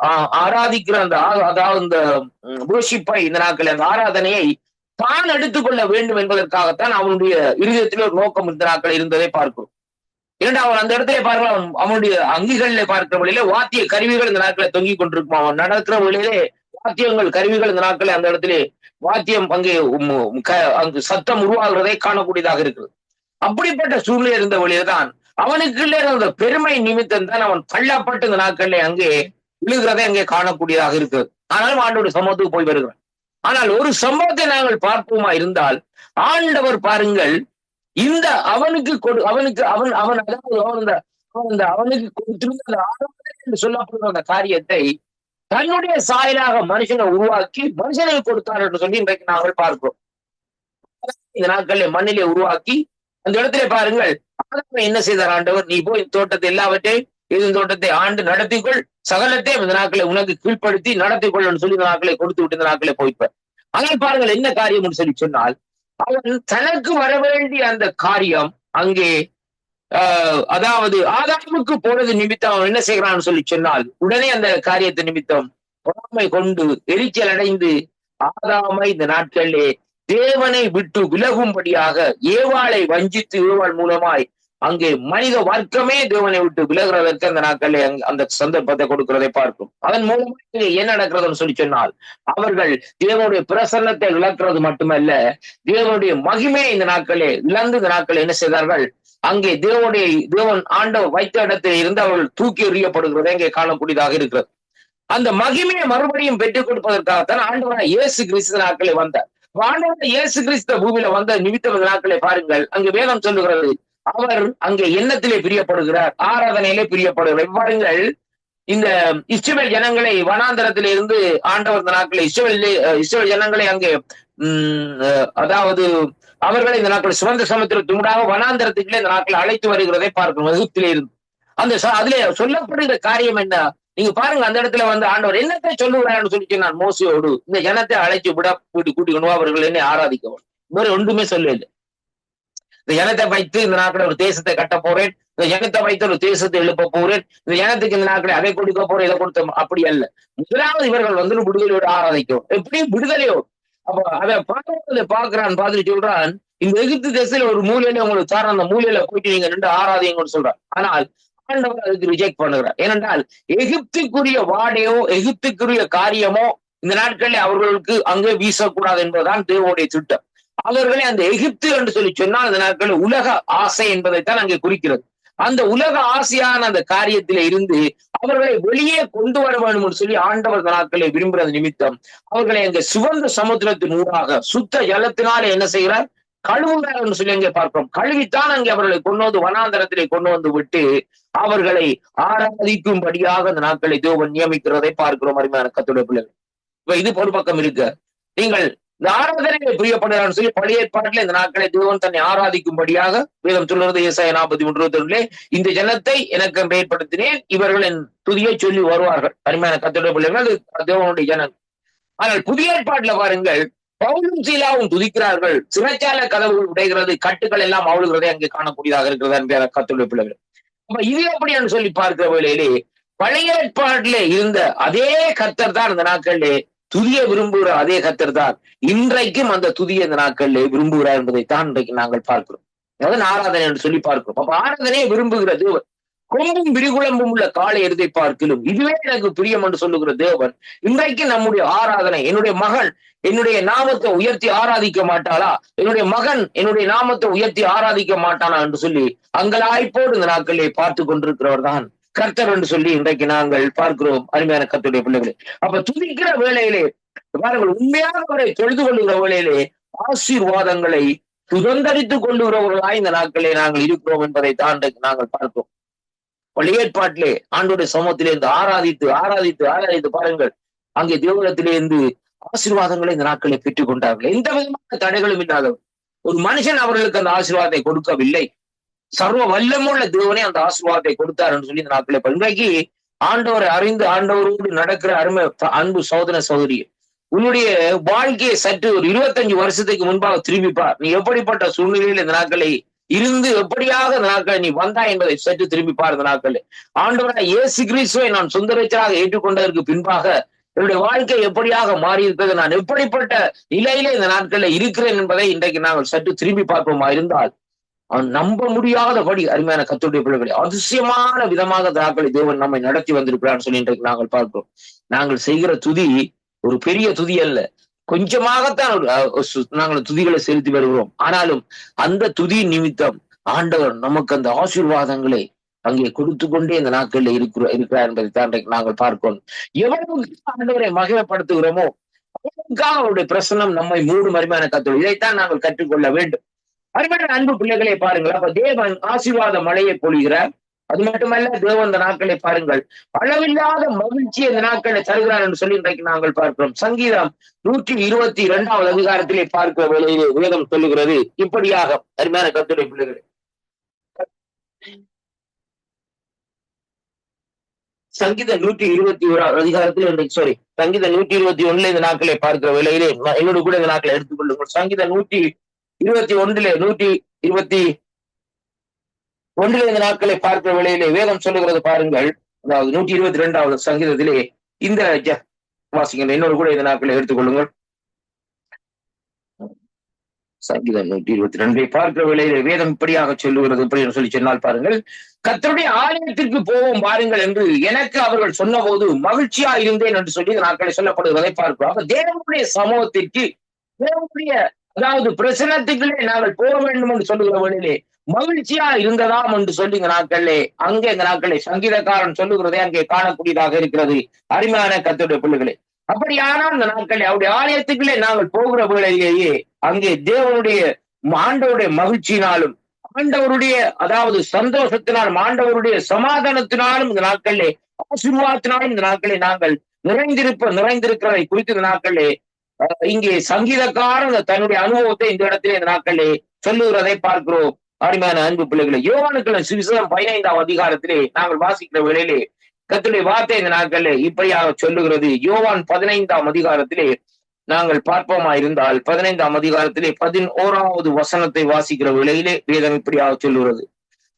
ஆராதிக்கிற அந்த அதாவது இந்த worship-ஐ இந்த நாட்களில் அந்த ஆராதனையை தான் எடுத்துக்கொள்ள வேண்டும் என்பதற்காகத்தான் அவனுடைய இருதயத்திலே ஒரு நோக்கம் இந்த நாட்கள் இருந்ததை பார்க்கிறோம். இரண்டாவது, அவன் அந்த இடத்திலே பாருங்க, அவனுடைய அங்கிகளிலே பார்க்கிற வழியிலே வாத்திய கருவிகள் இந்த நாட்களை தொங்கிக் கொண்டிருக்கும். அவன் நடக்கிற வழியிலே வாத்தியங்கள் கருவிகள் இந்த நாட்களை அந்த இடத்திலே வாத்தியம் அங்கே அங்கு சத்தம் உருவாகிறதை காணக்கூடியதாக இருக்குது. அப்படிப்பட்ட சூழ்நிலை இருந்த வழியில்தான் அவனுக்குள்ளே இருந்த பெருமை நிமித்தம் தான் அவன் தள்ளப்பட்டு இந்த நாட்களிலே அங்கே விழுகிறதை அங்கே காணக்கூடியதாக இருக்குது. ஆனாலும் ஆண்டவருடைய சமூகத்துக்கு போய் வருகிறான். ஆனால் ஒரு சம்பவத்தை நாங்கள் பார்ப்போமா இருந்தால், ஆண்டவர் பாருங்கள், இந்த அவனுக்கு அவனுக்கு கொடுத்திருந்த ஆராதனை என்று சொல்லப்படுகிற அந்த காரியத்தை தன்னுடைய சாயலாக மனுஷனை உருவாக்கி மனுஷனை கொடுத்தார் என்று சொல்லி இன்றைக்கு நாங்கள் பார்க்கிறோம். இந்த நாட்களில் மண்ணிலே உருவாக்கி அந்த இடத்திலே பாருங்கள், என்ன செய்தார் ஆண்டவர்? நீ போய் தோட்டத்தை எல்லாவற்றையும் இது தோட்டத்தை ஆண்டு நடத்திக்கொள், சகலத்தையும் இந்த நாட்களை உனக்கு கீழ்ப்படுத்தி நடத்திக்கொள் சொல்லி இந்த நாட்களை கொடுத்து விட்டு இந்த நாட்களை போய்ப்ப. ஆனால் பாருங்கள் என்ன காரியம் சொல்லி சொன்னால், அவன் தனக்கு வர வேண்டிய அந்த காரியம் அங்கே அதாவது ஆதாமுக்கு போனது நிமித்தம் அவன் என்ன செய்கிறான்னு சொல்லி சொன்னால், உடனே அந்த காரியத்தை நிமித்தம் பொறாமை கொண்டு எரிச்சல் அடைந்து ஆதாமை இந்த நாட்களிலே தேவனை விட்டு விலகும்படியாக ஏவாளை வஞ்சித்து ஏவாள் மூலமாய் அங்கே மனித வர்க்கமே தேவனை விட்டு விலகுறதற்கு அந்த நாட்களிலே அந்த சந்தர்ப்பத்தை கொடுக்கிறதை பார்க்கும். அதன் மூலமாக என்ன நடக்கிறதுன்னு சொல்லி சொன்னால், அவர்கள் தேவனுடைய பிரசன்னத்தை இழக்கிறது மட்டுமல்ல, தேவனுடைய மகிமையை இந்த நாட்களே இழந்து இந்த நாட்கள் என்ன செய்தார்கள், அங்கே தேவன் ஆண்டவர் வைத்த இடத்தில் இருந்து அவர்கள் தூக்கி எறியப்படுகிறதை இங்கே காணக்கூடியதாக இருக்கிறது. அந்த மகிமையை மறுபடியும் பெற்றுக் கொடுப்பதற்காகத்தான் ஆண்டவராக இயேசு கிறிஸ்து நாட்களே வந்தார். ஆண்டவராக இயேசு கிறிஸ்து பூமியில வந்த நிமித்த நாட்களை பாருங்கள், அங்கே வேதம் சொல்லுகிறது, அவர் அங்கே எண்ணத்திலே பிரியப்படுகிறார், ஆராதனையிலே பிரியப்படுகிறார். பாருங்கள், இந்த இஸ்ரவேல் ஜனங்களை வனாந்தரத்திலே இருந்து ஆண்டவர் இந்த நாட்களை இஸ்ரவேல் ஜனங்களை அங்கே அதாவது அவர்களை இந்த நாட்கள் சுதந்திர சமுத்திரத்தினூடாக வனாந்தரத்துக்குள்ளே இந்த நாட்களை அழைத்து வருகிறதை பார்க்கணும். எகிப்திலே இருந்து அந்த அதிலே சொல்லப்படுகிற காரியம் என்ன, நீங்க பாருங்க, அந்த இடத்துல வந்து ஆண்டவர் என்னத்தை சொல்லுகிறான்னு சொல்லிட்டு, நான் மோசையோடு இந்த ஜனத்தை அழைச்சு விட கூட்டிக்கணும், அவர்கள் என்னை ஆராதிக்கவும். வேற ஒன்றுமே சொல்லல. இந்த ஜனத்தை வைத்து இந்த நாட்களை ஒரு தேசத்தை கட்ட போறேன், இந்த ஜனத்தை வைத்து ஒரு தேசத்தை எழுப்ப போறேன், இந்த ஜனத்துக்கு இந்த நாட்களை அதை கொடுக்க போறேன், இதை கொடுத்த, அப்படி அல்ல. முதலாவது இவர்கள் வந்து விடுதலையோடு ஆராதிக்கும். எப்படியும் விடுதலையோடு. அப்ப அதை பார்த்துட்டு சொல்றான், இந்த எகிப்து தேசத்துல ஒரு மூலையில உங்களுக்கு தர, அந்த மூலையில போயிட்டு நீங்க ரெண்டு ஆராதிங்கன்னு சொல்றான். ஆனால் ஆண்டவர் அதுக்கு ரிஜெக்ட் பண்ணுகிறார். ஏனென்றால் எகிப்துக்குரிய வாடையோ எகிப்துக்குரிய காரியமோ இந்த நாட்களில் அவர்களுக்கு அங்கே வீசக்கூடாது என்பதுதான் தேவனுடைய திட்டம். அவர்களே அந்த எகிப்து என்று சொல்லி சொன்னால் அந்த நாட்களில் உலக ஆசை என்பதைத்தான் அங்கே குறிக்கிறது. அந்த உலக ஆசையான அந்த காரியத்தில இருந்து அவர்களை வெளியே கொண்டு வர வேண்டும் என்று சொல்லி ஆண்டவர் நாட்களை விரும்புறது நிமித்தம் அவர்களை அங்க சுகந்த சமுத்திரத்தின் ஊடாக சுத்த ஜலத்தினால என்ன செய்கிறார், கழுவுகிறார் என்று சொல்லி அங்கே பார்க்கிறோம். கழுவித்தான் அங்கே அவர்களை கொண்டு வந்து வனாந்தரத்திலே கொண்டு வந்து விட்டு அவர்களை ஆராதிக்கும்படியாக அந்த நாட்களை தேவன் நியமிக்கிறதை பார்க்கிறோம். அருமையான கர்த்தருடைய பிள்ளைகள், இப்ப இது ஒரு பக்கம் இருக்கு. நீங்கள் இந்த ஆராதனையை பிரியப்படுகிறான்னு சொல்லி பழைய ஏற்பாட்டில் இந்த நாட்களை தேவன் தன்னை ஆராதிக்கும்படியாக வேதம் சொல்றது ஏசாயா 43:22, இந்த ஜனத்தை எனக்கு ஏற்படுத்தினேன், இவர்கள் என் துதியை சொல்லி வருவார்கள். அருமையான கர்த்தருடைய பிள்ளைகள், அது தேவனுடைய ஜனம். ஆனால் புதிய ஏற்பாட்டில் பாருங்கள், பவுலும் சீலாவும் துதிக்கிறார்கள், சிறைச்சாலை கதவுகள் உடைகிறது, கட்டுகள் எல்லாம் அவுளுகிறதை அங்கே காணக்கூடியதாக இருக்கிறது. அன்பான கர்த்தருடைய பிள்ளைகள், அப்ப இது எப்படின்னு சொல்லி பார்க்கிற வேளையிலே பழைய ஏற்பாட்டிலே இருந்த அதே கர்த்தர் தான் இந்த நாட்களிலே துதியை விரும்புகிற அதே கர்த்தர் தான் இன்றைக்கும் அந்த துதியை இந்த நாட்களிலே விரும்புகிறார் என்பதைத்தான் இன்றைக்கு நாங்கள் பார்க்கிறோம். அதாவது ஆராதனை என்று சொல்லி பார்க்கிறோம். அப்ப ஆராதனையை விரும்புகிற தேவன், கொம்பும் விரிகுளம்பும் உள்ள காலை எருதை பார்க்கிலும் இதுவே எனக்கு பிரியம் என்று சொல்லுகிற தேவன், இன்றைக்கு நம்முடைய ஆராதனை, என்னுடைய மகன் என்னுடைய நாமத்தை உயர்த்தி ஆராதிக்க மாட்டாளா, என்னுடைய மகன் என்னுடைய நாமத்தை உயர்த்தி ஆராதிக்க மாட்டானா என்று சொல்லி அங்கலாய்ப்போடு இந்த நாட்களிலே பார்த்து கொண்டிருக்கிறவர் தான் கர்த்தர் என்று சொல்லி இன்றைக்கு நாங்கள் பார்க்கிறோம். அருமையான கர்த்தருடைய பிள்ளைகளே, அப்ப துதிக்கிற வேளையிலே பாருங்கள், உண்மையாக அவரை தொழுது கொள்ளுகிற வேளையிலே ஆசீர்வாதங்களை சுதந்திரித்துக் கொள்ளுகிறவர்களாய் இந்த நாட்களிலே நாங்கள் இருக்கிறோம் என்பதை தான் நாங்கள் பார்க்கிறோம். பழைய ஏற்பாட்டிலே ஆண்டோடைய சமூகத்திலே இருந்து ஆராதித்து ஆராதித்து ஆராதித்து பாருங்கள், அங்கே தேவனிடத்திலே இருந்து ஆசீர்வாதங்களை இந்த நாட்களை பெற்றுக் கொண்டார்கள். எந்த விதமான தடைகளும் இல்லாதவர் ஒரு மனுஷன் அவர்களுக்கு அந்த ஆசீர்வாதத்தை கொடுக்கவில்லை. சர்வ வல்லமுள்ள தேவனே அந்த ஆசீர்வாதத்தை கொடுத்தார் என்று சொல்லி இந்த நாட்களை இன்றைக்கு ஆண்டவரை அறிந்து ஆண்டவரோடு நடக்கிற அருமை அன்பு சகோதர சகோதரி, உன்னுடைய வாழ்க்கையை சற்று ஒரு 25 வருஷத்துக்கு முன்பாக திரும்பிப்பார். நீ எப்படிப்பட்ட சூழ்நிலையில் இந்த நாட்களை இருந்து எப்படியாக இந்த நாட்களை நீ வந்தா என்பதை சற்று திரும்பிப்பார். இந்த நாட்கள் ஆண்டவராக இயேசு கிறிஸ்துவை நான் சொந்த ரட்சகராக ஏற்றுக்கொண்டதற்கு பின்பாக என்னுடைய வாழ்க்கை எப்படியாக மாறி இருக்கிறது, நான் எப்படிப்பட்ட நிலையில இந்த நாட்களில் இருக்கிறேன் என்பதை இன்றைக்கு நாங்கள் சற்று திரும்பி பார்ப்போமா இருந்தால் நம்ப முடியாதபடி அருமையான கர்த்தருடைய பிள்ளைகளை அதிசயமான விதமாக நாட்களை தேவன் நம்மை நடத்தி வந்திருக்கிறான்னு சொல்லி இன்றைக்கு நாங்கள் பார்க்கிறோம். நாங்கள் செய்கிற துதி ஒரு பெரிய துதி அல்ல, கொஞ்சமாகத்தான் நாங்கள் துதிகளை செலுத்தி வருகிறோம். ஆனாலும் அந்த துதி நிமித்தம் ஆண்டவர் நமக்கு அந்த ஆசீர்வாதங்களை அங்கே கொடுத்து கொண்டே இந்த நாட்களில் இருக்கிறார் என்பதை தான் நாங்கள் பார்க்கிறோம். எவ்வளவு ஆண்டவரை மகிமைப்படுத்துகிறோமோ அவருக்காக அவருடைய பிரசன்னம் நம்மை மூடும். அருமையான கர்த்தர், இதைத்தான் நாங்கள் கற்றுக்கொள்ள வேண்டும். அருமையான அன்பு பிள்ளைகளை பாருங்கள், அப்ப தேவன் ஆசீர்வாத மழையை பொழிகிறார். அது மட்டுமல்ல, தேவன் இந்த நாட்களை பாருங்கள் அளவில்லாத மகிழ்ச்சியை இந்த நாட்களை தருகிறார் என்று சொல்லி இன்றைக்கு நாங்கள் பார்க்கிறோம். சங்கீதம் 122வது அதிகாரத்திலே பார்க்கிற வேளையிலே வேதம் சொல்லுகிறது இப்படியாக. அருமையான கர்த்தருடைய பிள்ளைகளே, சங்கீத 121 அதிகாரத்தில் சங்கீத 121 இந்த நாட்களை பார்க்கிற வேளையிலே என்னோட கூட இந்த நாட்களை எடுத்துக்கொள்ளுங்கள். சங்கீத 121 இந்த நாட்களை பார்க்கிற வேளையிலே வேதம் சொல்லுகிறது பாருங்கள். அதாவது 122வது சங்கீதத்திலே இந்த வாசிங்கள் என்னோட கூட இந்த நாட்களை எடுத்துக்கொள்ளுங்கள். சங்கீதம் 122 பார்க்கிற வேளையிலே வேதம் இப்படியாக சொல்லுகிறது. இப்படி சொல்லி சொன்னால் பாருங்கள், கர்த்தருடைய ஆலயத்திற்கு போவோம் பாருங்கள் என்று எனக்கு அவர்கள் சொன்ன போது மகிழ்ச்சியா இருந்தேன் என்று சொல்லி இந்த நாட்களை சொல்லப்படுவதை பார்க்கிறோம். அப்ப தேவனுடைய சமூகத்திற்கு, தேவனுடைய அதாவது பிரசனத்துக்குள்ளே நாங்கள் போக வேண்டும் என்று சொல்லுகிற வேளையிலே மகிழ்ச்சியா இருந்ததாம் என்று சொல்லி இந்த நாட்களே அங்கே இந்த நாட்களை சங்கீதக்காரன் சொல்லுகிறதை அங்கே காணக்கூடியதாக இருக்கிறது. அருமையான கர்த்தருடைய பிள்ளைகளே, அப்படியானால் இந்த நாட்களே அவருடைய ஆலயத்துக்குள்ளே நாங்கள் போகிற வேளையிலேயே அங்கே தேவனுடைய ஆண்டவருடைய மகிழ்ச்சியினாலும் ஆண்டவருடைய அதாவது சந்தோஷத்தினாலும் ஆண்டவருடைய சமாதானத்தினாலும் இந்த நாட்களே ஆசீர்வாதத்தினாலும் இந்த நாட்களே நாங்கள் நிறைந்திருக்கிறதை குறித்து இந்த நாட்களே இங்கே சங்கீதக்காரன் தன்னுடைய அனுபவத்தை இந்த இடத்திலே இந்த நாட்களே சொல்லுகிறதை பார்க்கிறோம். அருமையான அன்பு பிள்ளைகளை, யோவானுக்கு சுவிசேஷம் 15ஆம் அதிகாரத்திலே நாங்கள் வாசிக்கிற வேளையிலே கர்த்தருடைய வார்த்தை இந்த நாட்களே இப்படியாக சொல்லுகிறது. யோவான் 15ஆம் அதிகாரத்திலே நாங்கள் பார்ப்போமா இருந்தால் 15ஆம் அதிகாரத்திலே 11வது வசனத்தை வாசிக்கிற வேளையிலே வேதம் இப்படியாக சொல்லுகிறது.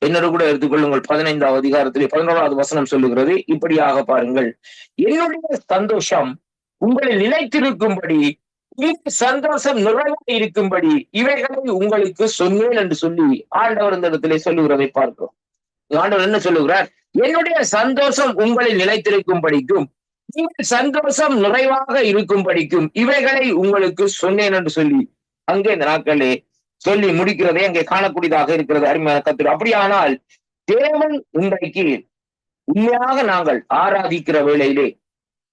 என்னோட கூட எடுத்துக்கொள்ளுங்கள். 15ஆம் அதிகாரத்திலே 11வது வசனம் சொல்லுகிறது இப்படியாக பாருங்கள், என்னுடைய சந்தோஷம் உங்களில் நிலைத்திருக்கும்படி, இந்த சந்தோஷம் நிறைவாக இருக்கும்படி இவைகளை உங்களுக்கு சொன்னேன் என்று சொல்லி ஆண்டவர் இந்த இடத்திலே சொல்லுகிறதை பார்க்கிறோம். ஆண்டவர் என்ன சொல்லுகிறார்? என்னுடைய சந்தோஷம் உங்களில் நிலைத்திருக்கும்படிக்கும் உங்கள் சந்தோஷம் நிறைவாக இருக்கும்படிக்கும் இவைகளை உங்களுக்கு சொன்னேன் என்று சொல்லி அங்கே இந்த நாட்களே சொல்லி முடிக்கிறதை அங்கே காணக்கூடியதாக இருக்கிறது. அருமையான கர்த்தர், அப்படியானால் தேவன் இன்றைக்கு உண்மையாக நாங்கள் ஆராதிக்கிற வேளையிலே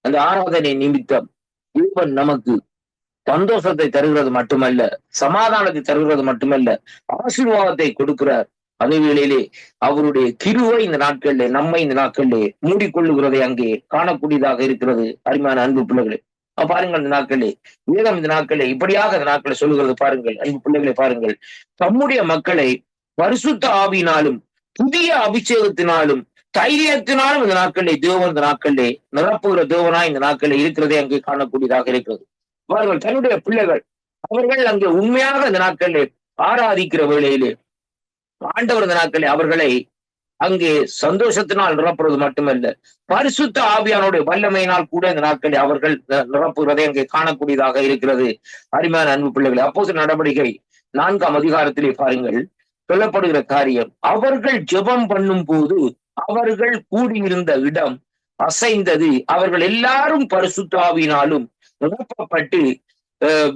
அந்த ஆராதனை நிமித்தம் தேவன் நமக்கு சந்தோஷத்தை தருகிறது மட்டுமல்ல, சமாதானத்தை தருகிறது மட்டுமல்ல, ஆசீர்வாதத்தை கொடுக்கிறார். அதே வேளையிலே அவருடைய கிருபை இந்த நாட்களிலே நம்மை இந்த நாட்களிலே மூடிக்கொள்ளுகிறதை அங்கே காணக்கூடியதாக இருக்கிறது. அருமையான அன்பு பிள்ளைகளே, பாருங்கள், இந்த நாட்களே வேதம் இந்த நாட்களே இப்படியாக இந்த நாட்களை சொல்லுகிறது பாருங்கள். அன்பு பிள்ளைகளை பாருங்கள், தம்முடைய மக்களை பரிசுத்த ஆவியினாலும் புதிய அபிஷேகத்தினாலும் தைரியத்தினாலும் இந்த நாட்களிலே தேவன் இந்த நாட்களிலே நிரப்புகிற தேவனாய் இந்த நாட்களிலே இருக்கிறதே அங்கே காணக்கூடியதாக இருக்கிறது. பாருங்கள், தன்னுடைய பிள்ளைகள் அவர்கள் அங்கே உண்மையாக இந்த நாட்களிலே ஆராதிக்கிற வேளையிலே ஆண்டவர் இந்த நாட்களே அவர்களை அங்கே சந்தோஷத்தினால் நிரப்புறது மட்டுமல்ல, பரிசுத்த ஆவியானுடைய வல்லமையினால் கூட இந்த நாட்களை அவர்கள் நிரப்புகிறதை அங்கே காணக்கூடியதாக இருக்கிறது. அருமையான அன்பு பிள்ளைகளை, அப்போஸ்தலர் நடவடிக்கை 4ஆம் அதிகாரத்திலே பாருங்கள் சொல்லப்படுகிற காரியம், அவர்கள் ஜெபம் பண்ணும் போது அவர்கள் கூடியிருந்த இடம் அசைந்தது, அவர்கள் எல்லாரும் பரிசுத்த ஆவியினாலும் நிரப்பப்பட்டு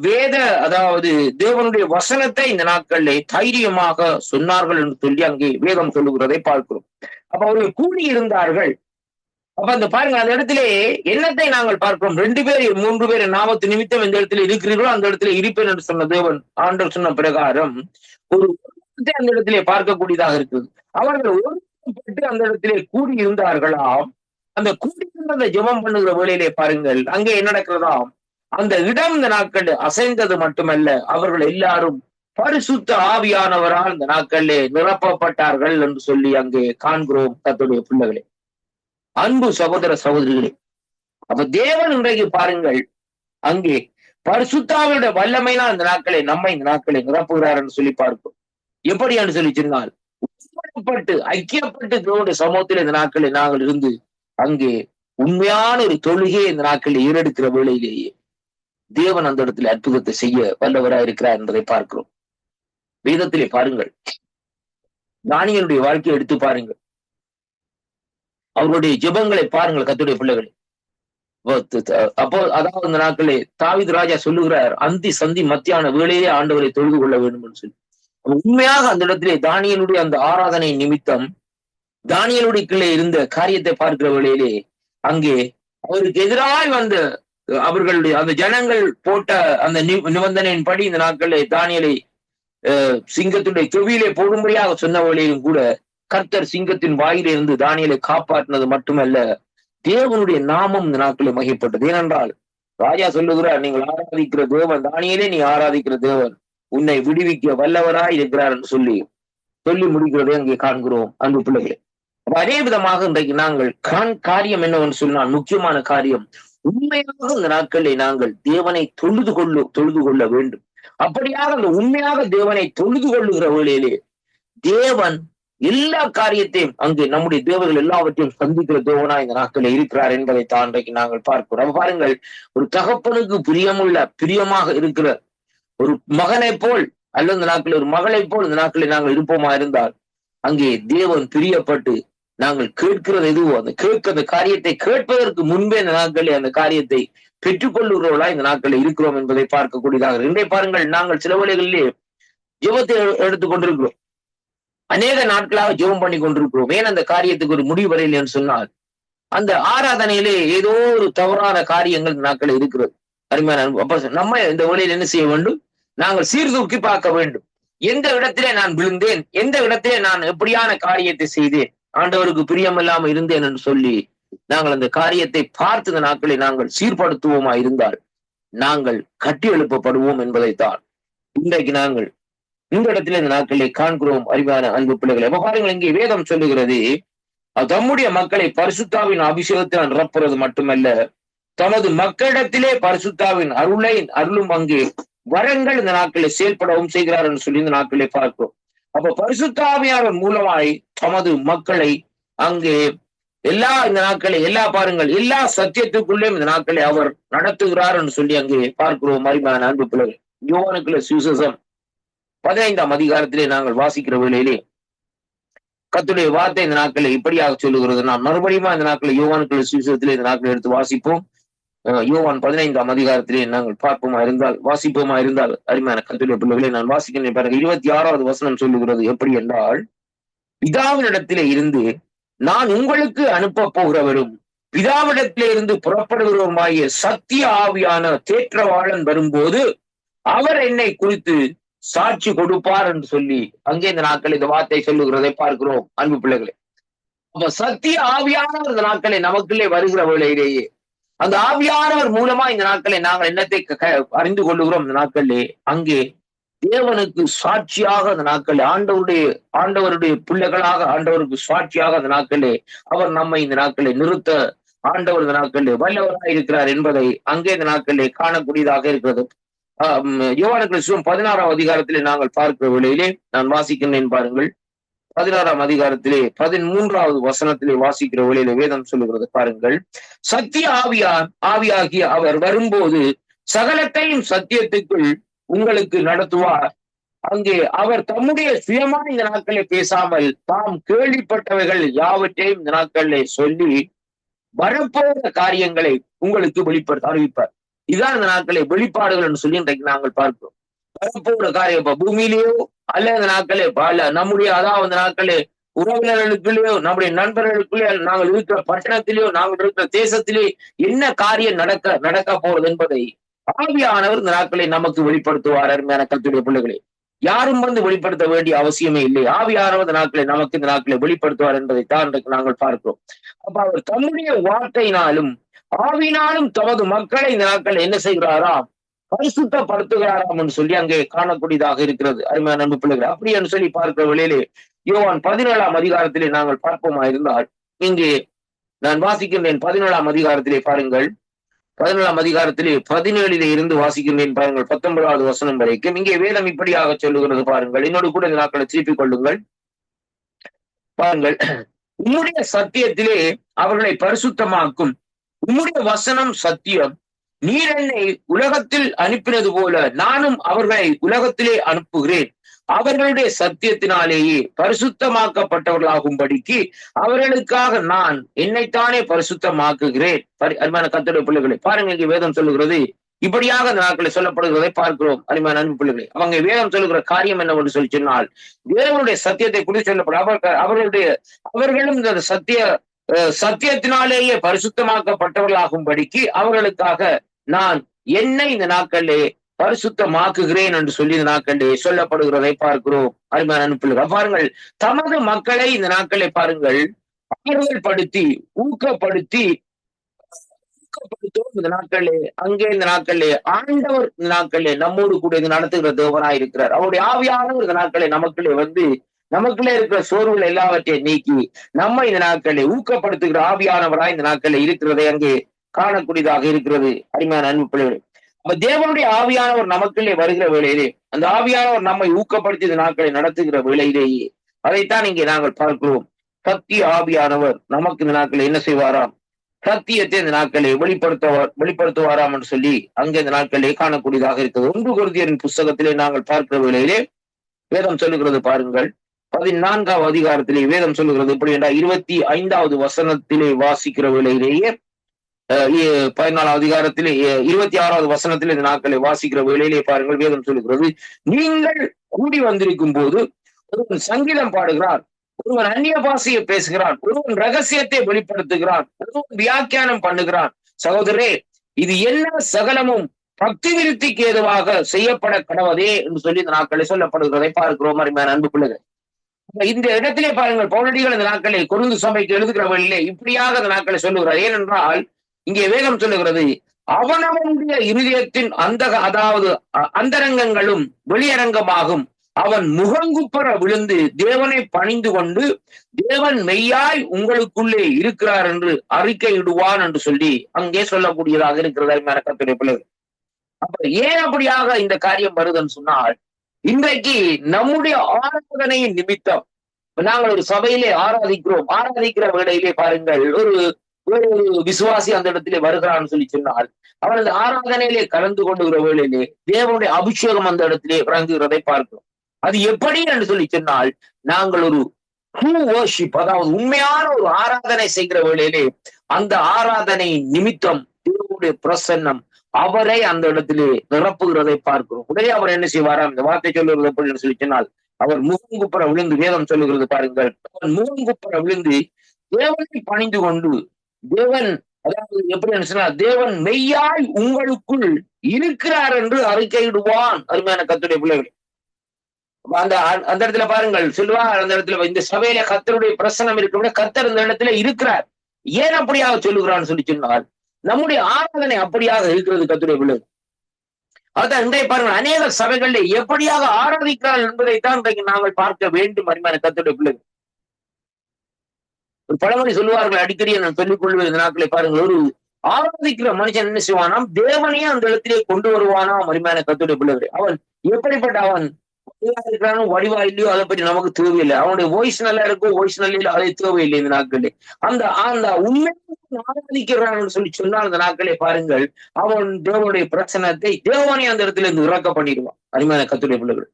வேத அதாவது தேவனுடைய வசனத்தை இந்த நாட்களிலே தைரியமாக சொன்னார்கள் என்று சொல்லி அங்கே வேதம் சொல்லுகிறதை பார்க்கிறோம். அப்ப அவர்கள் கூடி இருந்தார்கள். அப்ப அந்த பாருங்க, அந்த இடத்திலே என்னத்தை நாங்கள் பார்க்கிறோம்? 2 பேர் 3 பேர் நாமத்து நிமித்தம் இந்த இடத்துல இருக்கிறீர்களோ அந்த இடத்துல இருப்பேன் என்று சொன்ன தேவன் ஆண்டவர் சொன்ன பிரகாரம் ஒரு அந்த இடத்திலே பார்க்கக்கூடியதாக இருக்குது. அவர்கள் ஒருப்பட்டு அந்த இடத்திலே கூடி இருந்தார்களாம். அந்த கூடியிருந்த அந்த ஜெபம் பண்ணுகிற வேளையிலே பாருங்கள் அங்கே என்ன நடக்கிறதாம், அந்த இடம் இந்த நாட்கள் அசைந்தது மட்டுமல்ல, அவர்கள் எல்லாரும் பரிசுத்த ஆவியானவரால் இந்த நாட்களிலே நிரப்பப்பட்டார்கள் என்று சொல்லி அங்கே காண்கிறோம். கர்த்தருடைய பிள்ளைகளே, அன்பு சகோதர சகோதரிகளே, அப்ப தேவன் இன்றைக்கு பாருங்கள் அங்கே பரிசுத்தாவியோட வல்லமைனா இந்த நாட்களை நம்மை இந்த நாட்களை நிரப்புகிறார் என்று சொல்லி பார்ப்போம். எப்படி என்று சொல்லி சொன்னால், ஐக்கியப்பட்டு தேவனுடைய சமூகத்தில் இந்த நாட்களை நாங்கள் இருந்து அங்கே உண்மையான ஒரு தொழுகையை இந்த நாட்களில் ஈரெடுக்கிற வேளையிலேயே தேவன் அந்த இடத்துல அற்புதத்தை செய்ய வல்லவராய் இருக்கிறார் என்பதை பார்க்கிறோம். வேதத்திலே பாருங்கள், தானியேலுடைய வாழ்க்கையை எடுத்து பாருங்கள், அவருடைய ஜெபங்களை பாருங்கள் கர்த்தருடைய பிள்ளைகளே. அப்போ அதாவது இந்த நாட்களே தாவீது ராஜா சொல்லுகிறார், அந்தி சந்தி மத்தியான வேளையிலே ஆண்டவரை தொழுது கொள்ள வேண்டும் என்று சொல்லி. உண்மையாக அந்த இடத்திலே தானியேலுடைய அந்த ஆராதனை நிமித்தம் தானியேலுடைய இருந்த காரியத்தை பார்க்கிற வேளையிலே அங்கே அவருக்கு எதிராய் வந்த அவர்களுடைய அந்த ஜனங்கள் போட்ட அந்த நிபந்தனையின் படி இந்த நாட்களிலே தானியேலை சிங்கத்துடைய செவியிலே போடும்படியாக சொன்ன வேளையிலும் கூட கர்த்தர் சிங்கத்தின் வாயிலிருந்து தானியேலை காப்பாற்றினது மட்டுமல்ல, தேவனுடைய நாமம் இந்த நாட்களில் மகிழ்ப்பட்டது. ஏனென்றால் ராஜா சொல்லுகிறார், நீங்கள் ஆராதிக்கிற தேவன், தானியேலே நீ ஆராதிக்கிற தேவன் உன்னை விடுவிக்க வல்லவராய் இருக்கிறார் என்று சொல்லி முடிக்கிறதை அங்கே காண்கிறோம். அன்பு பிள்ளைகளே, அதே விதமாக இன்றைக்கு நாங்கள் காரியம் என்னவென்று சொன்னால், முக்கியமான காரியம், உண்மையாக இந்த நாட்களை நாங்கள் தேவனை தொழுது கொள்ள வேண்டும். அப்படியாக அந்த உண்மையாக தேவனை தொழுது கொள்ளுகிற வேளையிலே தேவன் எல்லா காரியத்தையும் அங்கு நம்முடைய தேவர்கள் எல்லாவற்றையும் சந்திக்கிற தேவனா இந்த நாட்களில் இருக்கிறார் என்பதை தான் இன்றைக்கு நாங்கள் பார்க்கிறோம். பாருங்கள், ஒரு தகப்பனுக்கு பிரியமாக இருக்கிற ஒரு மகனை போல் அல்லது இந்த நாட்களில் ஒரு மகளை போல் இந்த நாட்களில் நாங்கள் இருப்போமா இருந்தால், அங்கே தேவன் பிரியப்பட்டு நாங்கள் கேட்கிறது எதுவோ அந்த காரியத்தை கேட்பதற்கு முன்பே இந்த நாட்களில் அந்த காரியத்தை பெற்றுக்கொள்ளுகிறவர்களா இந்த நாட்களில் இருக்கிறோம் என்பதை பார்க்கக்கூடியதாக. இன்றைய பாருங்கள், நாங்கள் சில வேளைகளிலே ஜெபத்தை எடுத்துக் கொண்டிருக்கிறோம், அநேக நாட்களாக ஜெபம் பண்ணி கொண்டிருக்கிறோம். ஏன் அந்த காரியத்துக்கு ஒரு முடிவு வரையில்லைன்னு சொன்னால், அந்த ஆராதனையிலே ஏதோ ஒரு தவறான காரியங்கள் இந்த நாட்களில் இருக்கிறது. அருமையான அப்ப நம்ம இந்த வேளையில் என்ன செய்ய வேண்டும்? நாங்கள் சீர்தூக்கி பார்க்க வேண்டும். எந்த இடத்திலே நான் விழுந்தேன், எந்த இடத்திலே நான் எப்படியான காரியத்தை செய்தேன், ஆண்டவருக்கு பிரியமில்லாம இருந்தேன் என்று சொல்லி நாங்கள் அந்த காரியத்தை பார்த்து இந்த நாட்களை நாங்கள் சீர்படுத்துவோமா இருந்தால் நாங்கள் கட்டி எழுப்பப்படுவோம் என்பதைத்தான் இன்றைக்கு நாங்கள் இந்த இடத்துல இந்த நாட்களை காண்கிறோம். அறிவான அன்பு பிள்ளைகளை, அப்ப பாருங்கள், இங்கே வேதம் சொல்லுகிறது, தம்முடைய மக்களை பரிசுத்தாவின் அபிஷேகத்தினால் நிரப்புறது மட்டுமல்ல, தமது மக்களிடத்திலே பரிசுத்தாவின் அருளும் அங்கே வரங்கள் இந்த நாட்களை செயல்படவும் செய்கிறார் என்று சொல்லி இந்த நாட்களை பார்க்கிறோம். அப்ப பரிசுத்தாவியார் மூலமாய் தமது மக்களை அங்கே இந்த நாட்களை பாருங்கள், எல்லா சத்தியத்துக்குள்ளேயும் இந்த நாட்களை அவர் நடத்துகிறார் என்று சொல்லி அங்கே பார்க்கிறோம். அறிவான அன்பு பிள்ளைகள், யோவானுக்குள்ள சுவிசேஷம் 15ஆம் அதிகாரத்திலே நாங்கள் வாசிக்கிற வேளையிலே கர்த்தருடைய வார்த்தை இந்த நாட்களை இப்படியாக சொல்லுகிறது. நாம் மறுபடியும் இந்த நாட்களை யோவானுக்குள்ள சுவிசேஷத்திலே இந்த நாட்களை எடுத்து வாசிப்போம். யோவான் 15ஆம் அதிகாரத்திலே நாங்கள் வாசிப்போமா இருந்தால் அருமையான கர்த்தருடைய பிள்ளைகளை நான் வாசிக்கிறேன் பாருங்க. 26வது வசனம் சொல்லுகிறது எப்படி என்றால், பிதாவினிடத்திலே இருந்து நான் உங்களுக்கு அனுப்ப போகிறவரும் பிதாவிடத்திலே இருந்து புறப்படுகிறவருமாகிய சத்திய ஆவியான தேற்றவாளன் வரும்போது அவர் என்னை குறித்து சாட்சி கொடுப்பார் என்று சொல்லி அங்கே இந்த நாட்கள் இந்த வார்த்தை சொல்லுகிறதை பார்க்கிறோம். அன்பு பிள்ளைகளே, அப்ப சத்திய ஆவியானவர் இந்த நாட்களை நமக்குள்ளே வருகிற வேளையிலேயே அந்த ஆவியானவர் மூலமா இந்த நாட்களை நாங்கள் என்னத்தை அறிந்து கொள்ளுகிறோம். இந்த நாட்களிலே அங்கே தேவனுக்கு சாட்சியாக அந்த நாட்கள் ஆண்டவருடைய பிள்ளைகளாக ஆண்டவருக்கு சாட்சியாக அந்த நாட்களே அவர் நம்மை இந்த நாட்களை நிறுத்த ஆண்டவர் இந்த நாட்களிலே வல்லவராக இருக்கிறார் என்பதை அங்கே இந்த நாட்களிலே காணக்கூடியதாக இருக்கிறது. யோவானுக்கு 16ஆம் அதிகாரத்திலே நாங்கள் பார்க்கிற வேளையிலே நான் வாசிக்கிறேன் பாருங்கள். 16ஆம் அதிகாரத்திலே 13வது வசனத்திலே வாசிக்கிற வேளையிலே வேதம் சொல்லுகிறது பாருங்கள். சத்திய ஆவியாகிய அவர் வரும்போது சகலத்தையும் சத்தியத்துக்குள் உங்களுக்கு நடத்துவார். அங்கே அவர் தம்முடைய சுயமான இந்த நாட்களை பேசாமல் தாம் கேள்விப்பட்டவைகள் யாவற்றையும் இந்த நாட்களிலே சொல்லி வரப்போகிற காரியங்களை உங்களுக்கு அறிவிப்பார். இதுதான் இந்த நாட்களை வெளிப்பாடுகள் என்று சொல்லி இன்றைக்கு நாங்கள் பார்க்கிறோம். வரப்போகிற காரியம் இப்ப பூமியிலேயோ அல்ல இந்த நாட்களே நம்முடைய அதாவது நாட்களே உறவினர்களுக்குள்ளேயோ நம்முடைய நண்பர்களுக்குள்ளே நாங்கள் இருக்கிற பட்டணத்திலேயோ நாங்கள் இருக்கிற தேசத்திலே என்ன காரியம் நடக்க போறது என்பதை ஆவியானவர் இந்த நாட்களை நமக்கு வெளிப்படுத்துவார். அருமையான கர்த்தருடைய பிள்ளைகளே, யாரும் வந்து வெளிப்படுத்த வேண்டிய அவசியமே இல்லை. ஆவியானவர் இந்த நாட்களை நமக்கு இந்த நாட்களை வெளிப்படுத்துவார் என்பதை தான் நாங்கள் பார்க்கிறோம். அப்ப அவர் தம்முடைய வார்த்தையினாலும் ஆவினாலும் தமது மக்களை இந்த நாட்கள் என்ன செய்கிறாராம்? பரிசுத்தப்படுத்துகிறாராம் என்று சொல்லி அங்கே காணக்கூடியதாக இருக்கிறது. அருமையான அன்பு பிள்ளைகள், அப்படி என்று சொல்லி பார்க்கிற வேளையிலே யோவான் 17ஆம் அதிகாரத்திலே நாங்கள் பார்ப்போமா இருந்தால் இங்கே நான் வாசிக்கின்றேன். 17ஆம் அதிகாரத்திலே பாருங்கள், 17ஆம் அதிகாரத்திலே 17 இருந்து வாசிக்கின்றேன் பாருங்கள் 19வது வசனம் வரைக்கும். இங்கே வேதம் இப்படியாக சொல்லுகிறது பாருங்கள். என்னோடு கூட இந்த நாட்களை திருப்பிக் கொள்ளுங்கள் பாருங்கள். உம்முடைய சத்தியத்திலே அவர்களை பரிசுத்தமாக்கும், உம்முடைய வசனம் சத்தியம். நீர் என்னை உலகத்தில் அனுப்பினது போல நானும் அவர்களை உலகத்திலே அனுப்புகிறேன். அவர்களுடைய சத்தியத்தினாலேயே பரிசுத்தமாக்கப்பட்டவர்களாகும்படிக்கு அவர்களுக்காக நான் என்னைத்தானே பரிசுத்தமாக்குகிறேன். அருமையான கர்த்தருடைய பிள்ளைகளை பாருங்க, இங்கே வேதம் சொல்லுகிறது இப்படியாக அந்த நாட்களை சொல்லப்படுகிறதை பார்க்கிறோம். அருமையான அன்பு பிள்ளைகளை, அவங்க வேதம் சொல்லுகிற காரியம் என்னவென்று சொல்லி சொன்னால், தேவனுடைய சத்தியத்தை குறித்து சொல்லப்படும் அவர்களும் இந்த சத்தியத்தினாலேயே பரிசுத்தமாக்கப்பட்டவர்களாகும்படிக்கு அவர்களுக்காக நான் என்னை இந்த நாட்களிலே பரிசுத்தமாக்குகிறேன் என்று சொல்லி இந்த நாட்களிலே சொல்லப்படுகிறதை பார்க்கிறோம். அருமையான அனுப்பிள்ளைகள் பாருங்கள், தமது மக்களை இந்த நாட்களை பாருங்கள் ஆறுதல்படுத்தி ஊக்கப்படுத்தும் இந்த நாட்களிலே அங்கே இந்த நாட்களிலே ஆண்டவர் இந்த நாட்களிலே நம்மோடு கூட இது நடத்துகிற தேவனாய் இருக்கிறார். அவருடைய ஆவியானவர் இந்த நாட்களை நமக்குள்ளே வந்து நமக்குள்ளே இருக்கிற சோர்வுகள் எல்லாவற்றையும் நீக்கி நம்ம இந்த நாட்களை ஊக்கப்படுத்துகிற ஆவியானவராய் இந்த நாட்களை இருக்கிறதை அங்கே காணக்கூடியதாக இருக்கிறது. அருமையான அன்பு பிள்ளைகளே, அப்ப தேவனுடைய ஆவியானவர் நமக்குள்ளே வருகிற வேளையிலே, அந்த ஆவியானவர் நம்மை ஊக்கப்படுத்தி இந்த நாட்களை நடத்துகிற வேளையிலேயே அதைத்தான் இங்கே நாங்கள் பார்க்கிறோம். சத்திய ஆவியானவர் நமக்கு இந்த நாட்களை என்ன செய்வாராம்? சத்தியத்தை இந்த நாட்களை வெளிப்படுத்துவாராம் என்று சொல்லி அங்கே இந்த நாட்களே காணக்கூடியதாக இருக்கிறது. 1 கொரிந்தியரின் புஸ்தகத்திலே நாங்கள் பார்க்கிற வேளையிலே வேதம் சொல்லுகிறது பாருங்கள். 14ஆம் அதிகாரத்திலே வேதம் சொல்லுகிறது எப்படி என்றால் 25வது வசனத்திலே வாசிக்கிற வேளையிலேயே 14ஆம் அதிகாரத்திலே 26வது வசனத்திலே இந்த நாட்களை வாசிக்கிற வேளையிலே பாருங்கள், வேதம் சொல்லுகிறது, நீங்கள் கூடி வந்திருக்கும் போது ஒருவன் சங்கீதம் பாடுகிறார், ஒருவன் அந்நிய பாஷையை பேசுகிறான், ஒருவன் ரகசியத்தை வெளிப்படுத்துகிறான், ஒருவன் வியாக்கியானம் பண்ணுகிறான். சகோதரே, இது என்ன சகலமும் பக்தி விருத்திக்கு ஏதுவாக செய்யப்பட கடவதே என்று சொல்லி இந்த நாட்களை சொல்லப்படுகிறதை பார்க்கிறோம். அருமையான அன்பு பிள்ளைகள், இந்த இடத்திலே பாருங்கள், பவுலடிகள் இந்த நாட்களை கொரிந்து சபைக்கு எழுதுகிற வழியிலே இப்படியாக இந்த நாட்களை சொல்லுகிறார். ஏனென்றால் இங்கே வேதம் சொல்லுகிறது, அவனவனுடைய இருதயத்தின் அதாவது அந்தரங்கங்களும் வெளியரங்கமாகும், அவன் முகங்குப்புற விழுந்து தேவனை பணிந்து கொண்டு தேவன் மெய்யாய் உங்களுக்குள்ளே இருக்கிறார் என்று அறிக்கையிடுவான் என்று சொல்லி அங்கே சொல்லக்கூடியதாக இருக்கிறது. கர்த்தருடைய பிள்ளைகள், அப்ப ஏன் அப்படியாக இந்த காரியம் வருதுன்னு சொன்னால், இன்றைக்கு நம்முடைய ஆராதனையின் நிமித்தம் நாங்கள் ஒரு சபையிலே ஆராதிக்கிற வேளையிலே பாருங்கள், ஒரு விசுவாசி அந்த இடத்திலே வருகிறான்னு சொல்லி சொன்னால், அவன் அந்த ஆராதனையிலே கலந்து கொண்டுகிற வேளையிலே தேவனுடைய அபிஷேகம் அந்த இடத்திலே இறங்குகிறதை பார்க்கிறோம். அது எப்படி என்று சொல்லி சொன்னால், நாங்கள் ஒரு ட்ரூ வர்ஷிப், அதாவது உண்மையான ஒரு ஆராதனை செய்கிற வேளையிலே அந்த ஆராதனை நிமித்தம் தேவனுடைய பிரசன்னம் அவரை அந்த இடத்திலே நிரப்புகிறதை பார்க்கிறோம். உடனே அவர் என்ன செய்வாராம்? இந்த வார்த்தை சொல்லுகிறது எப்படி சொல்லி சொன்னால், அவர் முகங்குப்புற விழுந்து, வேதம் சொல்லுகிறது பாருங்கள், அவன் முகங்குப்புற விழுந்து தேவனை பணிந்து கொண்டு தேவன், அதாவது எப்படி சொன்னா, தேவன் மெய்யாய் உங்களுக்குள் இருக்கிறார் என்று அறிக்கையிடுவான். அருமையான கர்த்தருடைய பிள்ளைகள், அந்த இடத்துல பாருங்கள் சொல்லுவார், அந்த இடத்துல இந்த சபையில கர்த்தருடைய பிரசன்னம் இருக்க, கர்த்தர் இந்த இடத்துல இருக்கிறார். ஏன் அப்படியாக சொல்லுகிறான்னு சொல்லி சொன்னால், நம்முடைய ஆராதனை அப்படியாக இருக்கிறது. கர்த்தருடைய பிள்ளைகள், அதான் இன்றைய பாருங்கள், அநேக சபைகளிலே எப்படியாக ஆராதிக்கிறார்கள் என்பதைத்தான் இன்றைக்கு நாங்கள் பார்க்க வேண்டும். அருமையான கர்த்தருடைய பிள்ளைகள், ஒரு பழமொழி சொல்லுவார்கள், அடிக்கடி நான் சொல்லிக் கொள்வது இந்த நாட்களை பாருங்கள், ஒரு ஆராதிக்கிற மனுஷன் என்ன செய்வானாம்? தேவனையே அந்த இடத்திலே கொண்டு வருவானாம். அருமையான கர்த்தருடைய பிள்ளைகள், அவன் எப்படிப்பட்ட அவன் இருக்கிறானோ வடிவா இல்லையோ அதை பற்றி நமக்கு தேவையில்லை. அவனுடைய வாய்ஸ் நல்லா இருக்கும், வாய்ஸ் நல்லா அதை தேவையில்லை. இந்த நாட்களே அந்த உண்மையை ஆராதிக்கிறான்னு சொல்லி சொன்னால் அந்த நாட்களே பாருங்கள், அவன் தேவனுடைய பிரச்சனத்தை தேவனே அந்த இடத்துல இருந்து இறக்க பண்ணிடுவான். அருமையான கர்த்தருடைய பிள்ளைகள்,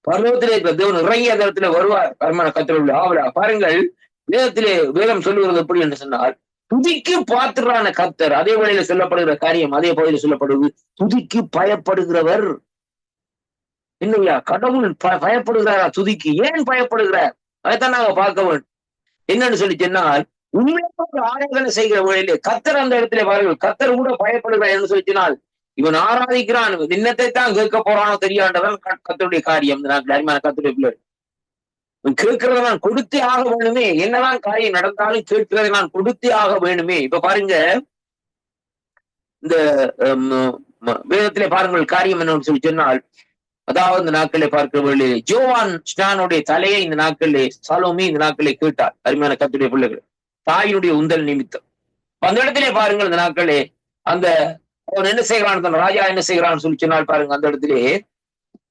பருவத்திலே இருக்கிற தேவன் இறங்கி அந்த இடத்துல வருவார். அருமையான கர்த்தருடைய ஆவலா பாருங்கள், வேதம் சொல்லுகிறது எப்படி என்று சொன்னால், துதிக்கு பாத்திரான கர்த்தர். அதே வேளையில சொல்லப்படுகிற காரியம் அதே பகுதியில் சொல்லப்படுவது, துதிக்கு பயப்படுகிறவர். இல்லையா? கடவுள் பயப்படுகிறாரா துதிக்கு? ஏன் பயப்படுகிறார்? அதைத்தான் நாங்க பார்க்க வேண்டும். என்னன்னு சொல்லி சொன்னால், உண்மையாக ஆராதனை செய்கிற வேளையிலே கர்த்தர் அந்த இடத்துல பாருங்கள், கர்த்தர் கூட பயப்படுகிறார் என்று சொல்லி சொன்னால், இவன் ஆராதிக்கிறான், இன்னத்தை தான் கேட்க போறானோ தெரியாண்டதான் கர்த்தருடைய காரியம். அருமையான கர்த்தருடைய பிள்ளை, கேட்கிறத நான் கொடுத்தே ஆக வேணுமே, என்னதான் காரியம் நடந்தாலும் கேட்கிறதை நான் கொடுத்தே ஆக வேணுமே. இப்ப பாருங்க, இந்த வேதத்திலே பாருங்கள் காரியம் என்னன்னு சொல்லி சொன்னால், அதாவது இந்த நாட்களை பார்க்கிற வேளையிலே யோவான் ஸ்நானுடைய தலையை இந்த நாட்களிலே சாலோமி இந்த நாட்களை கேட்டார். அருமையான கர்த்தருடைய பிள்ளைகள், தாயினுடைய உந்தல் நிமித்தம் அந்த இடத்திலே பாருங்கள், இந்த நாட்களே அந்த அவன் என்ன செய்கிறான், ராஜா என்ன செய்கிறான்னு சொல்லி சொன்னால் பாருங்க, அந்த இடத்திலே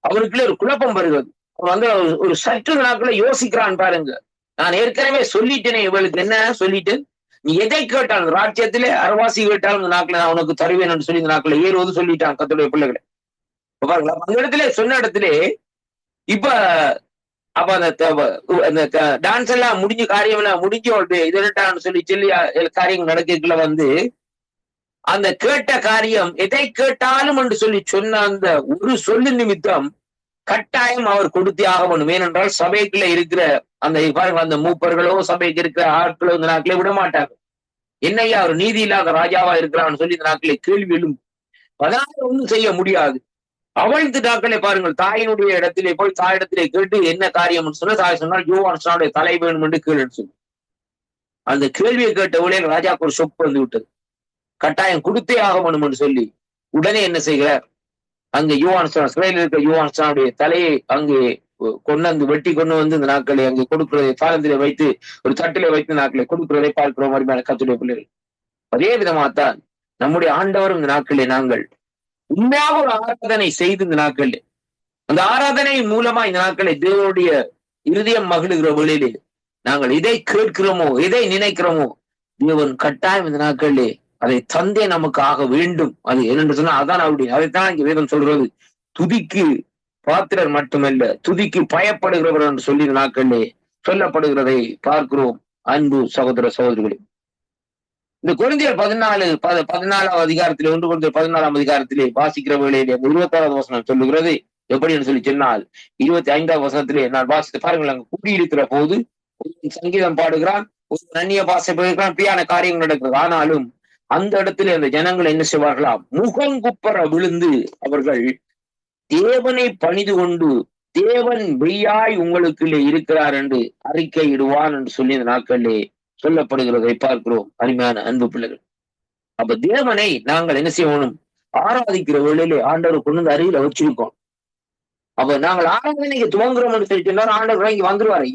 அவருக்குள்ளே ஒரு குழப்பம் வருகிறது. அவன் வந்து ஒரு சற்று நாட்களை யோசிக்கிறான். பாருங்க, நான் ஏற்கனவே சொல்லிட்டேனே, இவளுக்கு என்ன சொல்லிட்டு, நீ எதை கேட்டாலும் ராஜ்யத்திலே அரவாசி கேட்டாலும் இந்த நாட்களை நான் உனக்கு தருவேன் என்று சொல்லி இந்த நாட்களை ஏறுவது சொல்லிட்டான் கர்த்தருடைய பிள்ளைகளை. பாருங்களா, அந்த இடத்துல சொன்ன இடத்துல இப்ப அப்ப அந்த டான்ஸ் எல்லாம் முடிஞ்சு காரியம் எல்லாம் முடிஞ்சு இதட்டான்னு சொல்லி காரியங்கள் நடக்கல வந்து அந்த கேட்ட காரியம் எதை கேட்டாலும் என்று சொல்லி சொன்ன அந்த ஒரு சொல்லு நிமித்தம் கட்டாயம் அவர் கொடுத்தே ஆக வேண்டும். ஏனென்றால் சபைக்குள்ள இருக்கிற அந்த பாருங்க, அந்த மூப்பர்களோ சபைக்கு இருக்கிற ஆட்களோ இந்த நாட்களை விட மாட்டாங்க. என்னையா அவர் நீதி இல்லாத ராஜாவா இருக்கிறான்னு சொல்லி இந்த நாட்களை கேள்வி எழும். அதனால ஒன்றும் செய்ய முடியாது. அவளுக்கு நாட்களை பாருங்கள், தாயினுடைய இடத்திலே போய் தாயிடத்திலே கேட்டு என்ன காரியம் சொன்ன, தாய் சொன்னால் யோவான் ஸ்நானுடைய தலை வேணும் என்று கேள்வி சொல்லி அந்த கேள்வியை கேட்ட ஊழியர் ராஜாக்கு ஒரு சொப்பு வந்து விட்டது. கட்டாயம் கொடுத்தே ஆக வேண்டும் என்று சொல்லி உடனே என்ன செய்கிறார், அங்க யோவான் ஸ்நான் சிறையில் இருக்கிற யோவான் ஸ்நானுடைய தலையை அங்கே கொண்டு வெட்டி கொண்டு வந்து இந்த நாட்களை அங்கே கொடுக்கிறதை தாளத்திலே வைத்து ஒரு தட்டிலே வைத்து நாட்களை கொடுக்கிறதை பார்க்கிறோம். அருமையான கர்த்தருடைய பிள்ளைகள், அதே விதமாகத்தான் நம்முடைய ஆண்டவரும் இந்த நாட்களிலே நாங்கள் உண்மையாக ஒரு ஆராதனை செய்து இந்த நாட்களில் அந்த ஆராதனையின் மூலமா இந்த நாட்களை தேவனுடைய இருதயம் மகிழுகிற வேளையிலே நாங்கள் எதை கேட்கிறோமோ எதை நினைக்கிறோமோ தேவன் கட்டாயம் இந்த நாட்களிலே அதை தந்தே நமக்கு ஆக வேண்டும். அது என்னென்று சொன்னா அதான் அவருடைய அதைத்தான் இங்க வேதம் சொல்றது, துதிக்கு பாத்திரர் மட்டுமல்ல துதிக்கு பயப்படுகிறவர் என்று சொல்லி இந்த நாட்களிலே சொல்லப்படுகிறதை பார்க்கிறோம். அன்பு சகோதர சகோதரிகளே, இந்த கொரிந்தியர் 14 அதிகாரத்திலே 1 கொரிந்தியர் 14 அதிகாரத்திலே வாசிக்கிற வேளையிலே 26வது வசனம் சொல்லுகிறது. எப்படின்னு சொல்லி சொன்னால் 25வது வசனத்திலே நான் வாசித்து பாருங்கள், அங்கு கூடியிருக்கிற போது சங்கீதம் பாடுகிறான், ஒரு அந்நிய பாசை போயிருக்கிறான், இப்படியான காரியங்கள் நடக்கிறது. ஆனாலும் அந்த இடத்துல அந்த ஜனங்கள் என்ன செய்வார்களாம், முகங்குப்பர விழுந்து அவர்கள் தேவனை பணிந்து கொண்டு தேவன் மெய்யாய் உங்களுக்குள்ளே இருக்கிறார் என்று அறிக்கை இடுவான் என்று சொல்லி இந்த நாட்களிலே சொல்லப்படுகிறதை பார்க்கிறோம். அருமையான அன்பு பிள்ளைகள், அப்ப தேவனை நாங்கள் என்ன செய்யணும், ஆராதிக்கிற வேளையிலே ஆண்டவர் கொண்டு வந்து அருகில வச்சிருக்கோம். அப்ப நாங்கள் ஆராதனைக்கு துவங்குறோம்னு சொல்லி சொன்னார், ஆண்டவர் இங்க வந்துருவாரு,